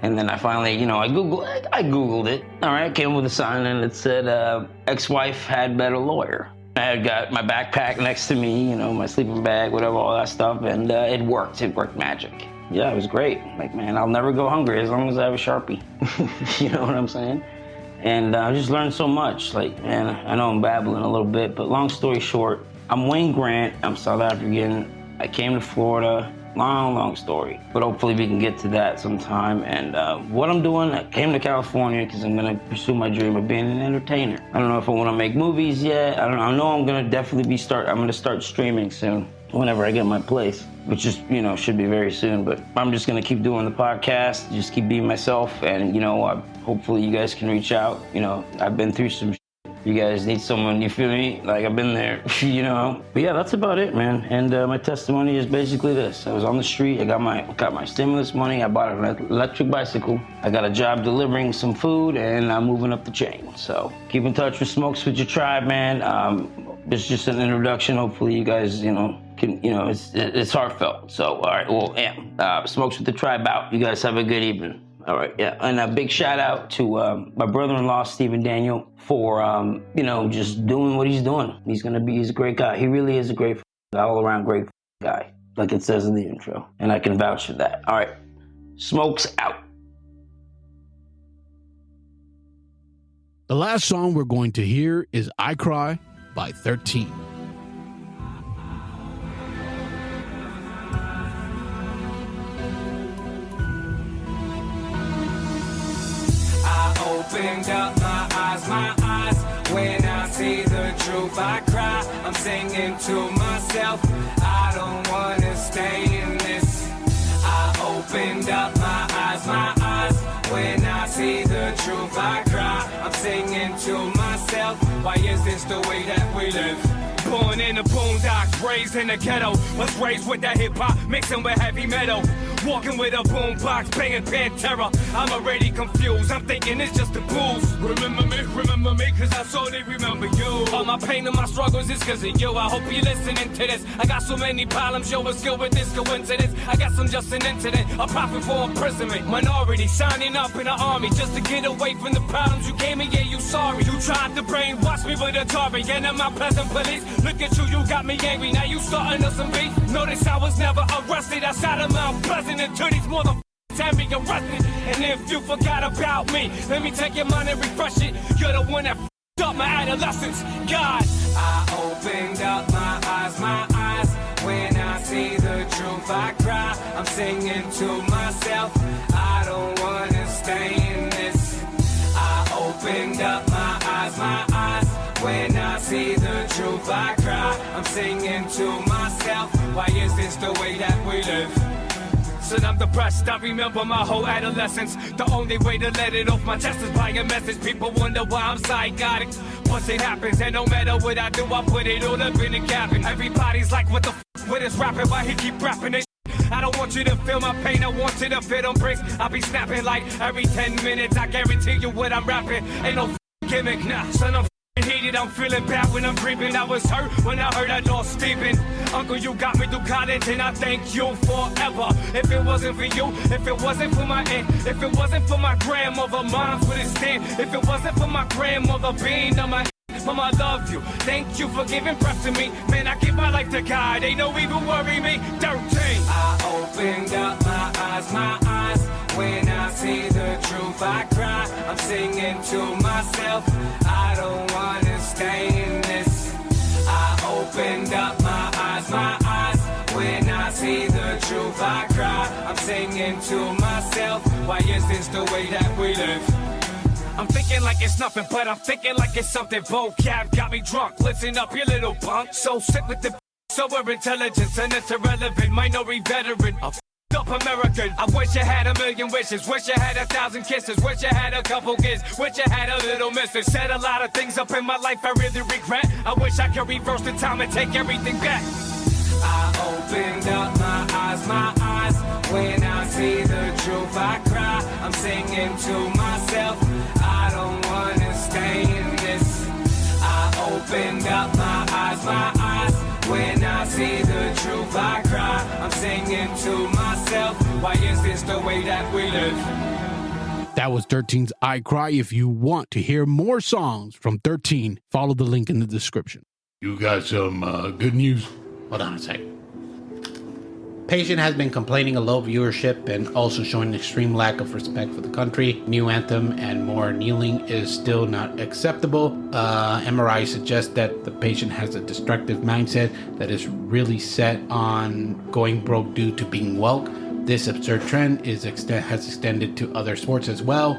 And then I finally, I Googled it. All right, came with a sign, and it said, ex-wife had better lawyer. I had got my backpack next to me, my sleeping bag, whatever, all that stuff, and it worked. It worked magic. Yeah, it was great. Like, man, I'll never go hungry as long as I have a Sharpie. You know what I'm saying? And I just learned so much. Like, man, I know I'm babbling a little bit, but long story short, I'm Wayne Grant. I'm South African. I came to Florida. Long story. But hopefully we can get to that sometime. And what I'm doing, I came to California because I'm going to pursue my dream of being an entertainer. I don't know if I want to make movies yet. I know I'm going to definitely I'm going to start streaming soon whenever I get my place, which is, should be very soon. But I'm just going to keep doing the podcast, just keep being myself. And, hopefully you guys can reach out. I've been through some shit. You guys need someone, you feel me? Like, I've been there, But yeah, that's about it, man. And my testimony is basically this. I was on the street. I got my stimulus money. I bought an electric bicycle. I got a job delivering some food, and I'm moving up the chain. So keep in touch with Smokes with Your Tribe, man. It's just an introduction. Hopefully you guys, it's heartfelt. So, all right, well, yeah. Smokes with the Tribe out. You guys have a good evening. All right, yeah. And a big shout out to my brother-in-law, Steven Daniel, for, just doing what he's doing. He's a great guy. He really is a great, all-around great guy, like it says in the intro. And I can vouch for that. All right, Smokes out. The last song we're going to hear is I Cry by 13. Opened up my eyes, when I see the truth I cry, I'm singing to myself, I don't wanna stay in this. I opened up my eyes, when I see the truth I cry, I'm singing to myself, why is this the way that we live? Born in the boondocks, raised in the ghetto, was raised with that hip-hop, mixing with heavy metal. Walking with a boombox, banging Pantera. I'm already confused, I'm thinking it's just the booze. Remember me, cause I solely remember you. All my pain and my struggles is cause of you. I hope you're listening to this. I got so many problems, yo, what's good with this coincidence? I got some just an incident, a profit for imprisonment. Minority, signing up in the army just to get away from the problems. You came and yeah, you sorry. You tried to brainwash me with a Atari, and I'm my present police. Look at you got me angry, now you starting us some beef. Notice I was never arrested outside of Mount Pleasant until these motherfuckers had me arrested. And if you forgot about me, let me take your mind and refresh it. You're the one that f***ed up my adolescence. God, I opened up my eyes, when I see the truth I cry, I'm singing to myself, I don't wanna stay in this. I opened up my eyes, when I see the truth truth I cry. I'm singing to myself, why is this the way that we live? Said I'm depressed, I remember my whole adolescence. The only way to let it off my chest is by a message. People wonder why I'm psychotic. Once it happens, and no matter what I do, I put it all up in the cabin. Everybody's like, what the f*** with his rapping? Why he keep rapping this? I don't want you to feel my pain, I want you to feel them bricks. I'll be snapping like every 10 minutes. I guarantee you what I'm rapping ain't no gimmick. Nah, son, I'm heated, I'm feeling bad when I'm dreaming. I was hurt when I heard I lost Steven. Uncle, you got me through college and I thank you forever. If it wasn't for you, if it wasn't for my aunt, if it wasn't for my grandmother, moms would stand. If it wasn't for my grandmother being on my Mama, I love you. Thank you for giving breath to me. Man, I give my life to God. Ain't no evil worry me. 13. I opened up my eyes. When I see the truth, I cry. I'm singing to myself. I don't wanna stay in this. I opened up my eyes. When I see the truth, I cry. I'm singing to myself. Why is this the way that we live? I'm thinking like it's nothing, but I'm thinking like it's something. Vocab got me drunk. Listen up, you little punk. So sick with the sober intelligence, and it's irrelevant. Minority veteran, a up American. I wish you had a million wishes. Wish you had 1,000 kisses. Wish you had a couple kids. Wish you had a little missus. Said a lot of things up in my life I really regret. I wish I could reverse the time and take everything back. I opened up my eyes. When I see the truth, I cry. I'm singing to myself. I don't wanna stay in this. I opened up my eyes. When I see the truth, I cry. I'm singing to myself. Why is this the way that we live? That was 13's I Cry. If you want to hear more songs from 13, follow the link in the description. You got some good news? Hold on a sec. Patient has been complaining of low viewership and also showing extreme lack of respect for the country. New anthem and more kneeling is still not acceptable. MRI suggests that the patient has a destructive mindset that is really set on going broke due to being woke. This absurd trend has extended to other sports as well.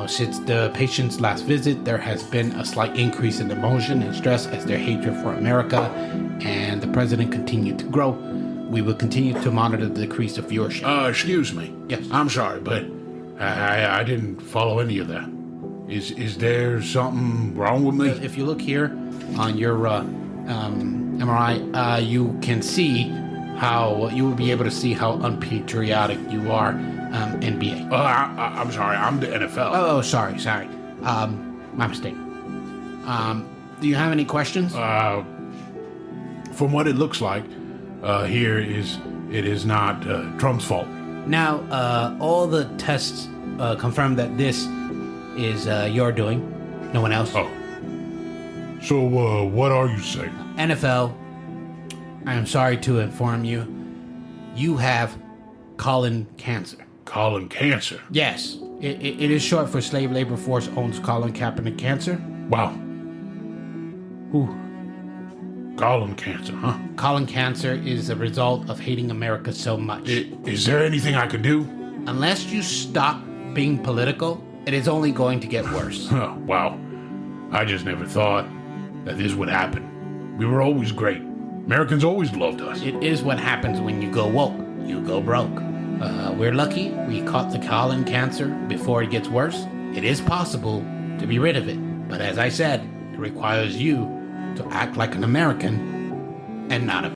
Since the patient's last visit, there has been a slight increase in emotion and stress as their hatred for America and the president continued to grow. We will continue to monitor the decrease of viewership. Excuse me. Yes. I'm sorry, but I didn't follow any of that. Is there something wrong with me? If you look here on your MRI, you can see how you will be able to see how unpatriotic you are, NBA. I'm sorry, I'm the NFL. Oh, sorry. My mistake. Do you have any questions? From what it looks like, it is not Trump's fault. Now, all the tests confirm that this is your doing, no one else. Oh. So, what are you saying? NFL, I am sorry to inform you, you have colon cancer. Colon cancer? Yes. It is short for Slave Labor Force owns colon cancer. Wow. Ooh. Colon cancer, huh? Colon cancer is a result of hating America so much. Is there anything I can do? Unless you stop being political, it is only going to get worse. Oh, wow. I just never thought that this would happen. We were always great. Americans always loved us. It is what happens when you go woke. You go broke. We're lucky we caught the colon cancer before it gets worse. It is possible to be rid of it. But as I said, it requires you to act like an American and not a...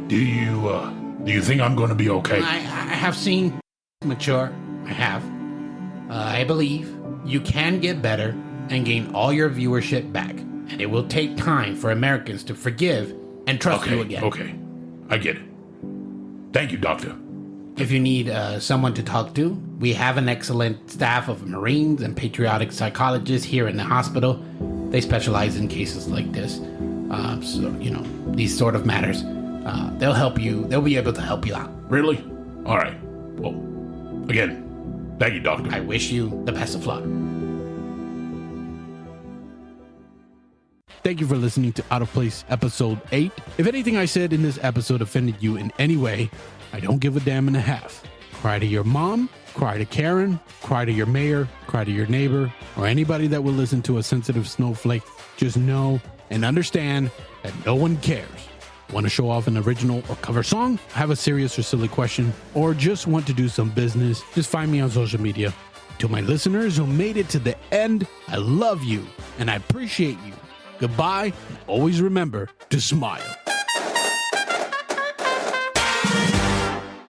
Do you think I'm going to be okay? I have seen mature. I have. I believe you can get better and gain all your viewership back. And it will take time for Americans to forgive and trust you again. Okay, I get it. Thank you, doctor. If you need someone to talk to, we have an excellent staff of Marines and patriotic psychologists here in the hospital. They specialize in cases like this. So, these sort of matters. They'll help you. They'll be able to help you out. Really? All right. Well, again, thank you, doctor. I wish you the best of luck. Thank you for listening to Out of Place episode 8. If anything I said in this episode offended you in any way, I don't give a damn and a half. Cry to your mom, cry to Karen, cry to your mayor, cry to your neighbor, or anybody that will listen to a sensitive snowflake. Just know and understand that no one cares. Want to show off an original or cover song? Have a serious or silly question? Or just want to do some business? Just find me on social media. To my listeners who made it to the end, I love you and I appreciate you. Goodbye, and always remember to smile.